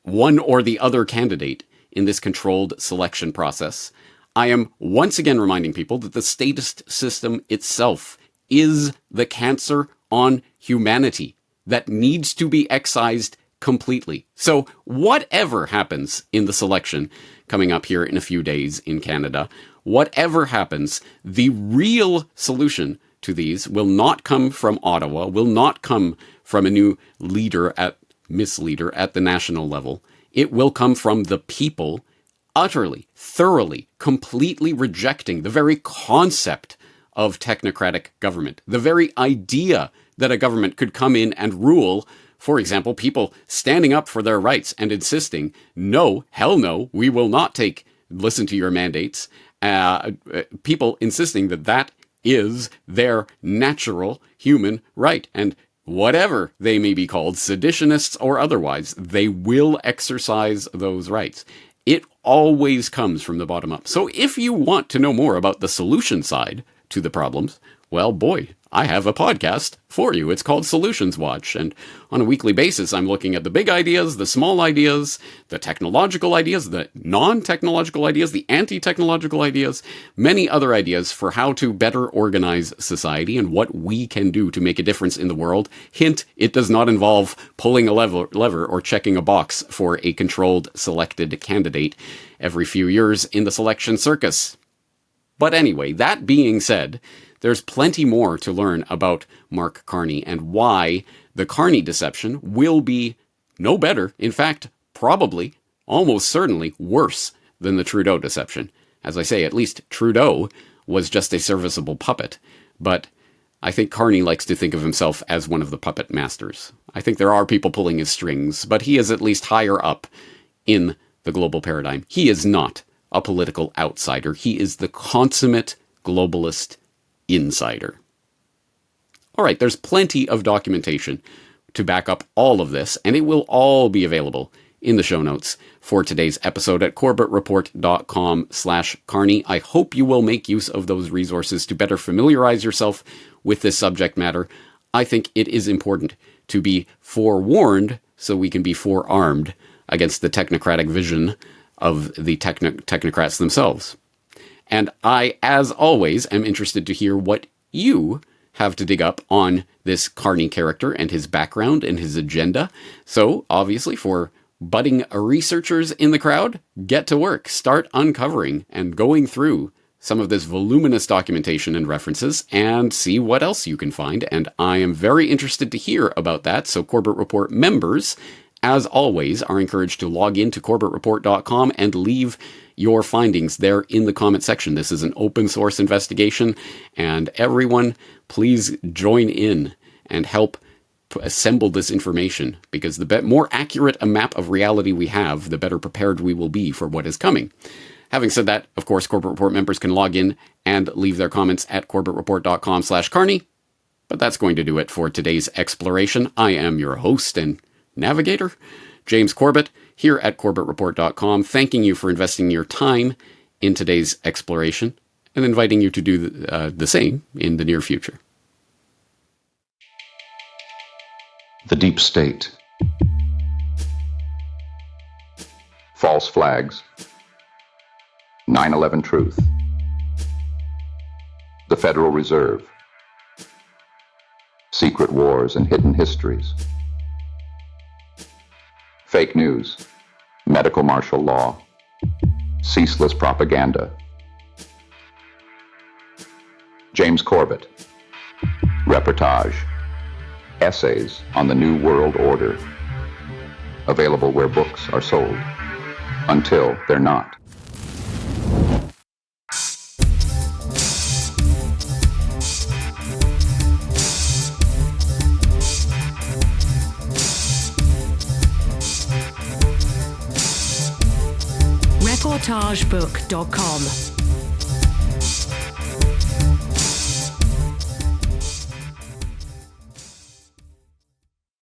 S3: one or the other candidate in this controlled selection process. I am once again reminding people that the statist system itself is the cancer on humanity that needs to be excised completely. So whatever happens in the selection coming up here in a few days in Canada, whatever happens, the real solution to these will not come from Ottawa, will not come from a new leader at the national level. It will come from the people utterly, thoroughly, completely rejecting the very concept of technocratic government, the very idea that a government could come in and rule. For example, people standing up for their rights and insisting, no, hell no, we will not listen to your mandates. People insisting that is their natural human right. And whatever they may be called, seditionists or otherwise, they will exercise those rights. It always comes from the bottom up. So if you want to know more about the solution side to the problems, well, boy, I have a podcast for you. It's called Solutions Watch. And on a weekly basis, I'm looking at the big ideas, the small ideas, the technological ideas, the non-technological ideas, the anti-technological ideas, many other ideas for how to better organize society and what we can do to make a difference in the world. Hint, it does not involve pulling a lever or checking a box for a controlled selected candidate every few years in the selection circus. But anyway, that being said, there's plenty more to learn about Mark Carney and why the Carney deception will be no better, in fact, probably, almost certainly worse than the Trudeau deception. As I say, at least Trudeau was just a serviceable puppet. But I think Carney likes to think of himself as one of the puppet masters. I think there are people pulling his strings, but he is at least higher up in the global paradigm. He is not a political outsider. He is the consummate globalist insider. All right, there's plenty of documentation to back up all of this, and it will all be available in the show notes for today's episode at corbettreport.com/Carney. I hope you will make use of those resources to better familiarize yourself with this subject matter. I think it is important to be forewarned so we can be forearmed against the technocratic vision of the technocrats themselves. And I, as always, am interested to hear what you have to dig up on this Carney character and his background and his agenda. So, obviously, for budding researchers in the crowd, get to work. Start uncovering and going through some of this voluminous documentation and references and see what else you can find. And I am very interested to hear about that. So Corbett Report members, as always, are encouraged to log into corbettreport.com and leave your findings there in the comment section. This is an open source investigation, and everyone, please join in and help assemble this information, because the more accurate a map of reality we have, the better prepared we will be for what is coming. Having said that, of course, Corbett Report members can log in and leave their comments at corbettreport.com/Carney. But that's going to do it for today's exploration. I am your host and navigator, James Corbett, here at corbettreport.com, thanking you for investing your time in today's exploration and inviting you to do the same in the near future.
S9: The Deep State. False Flags. 9/11 Truth. The Federal Reserve. Secret Wars and Hidden Histories. Fake News. Medical Martial Law. Ceaseless Propaganda. James Corbett. Reportage. Essays on the New World Order. Available where books are sold. Until they're not.
S10: Reportagebook.com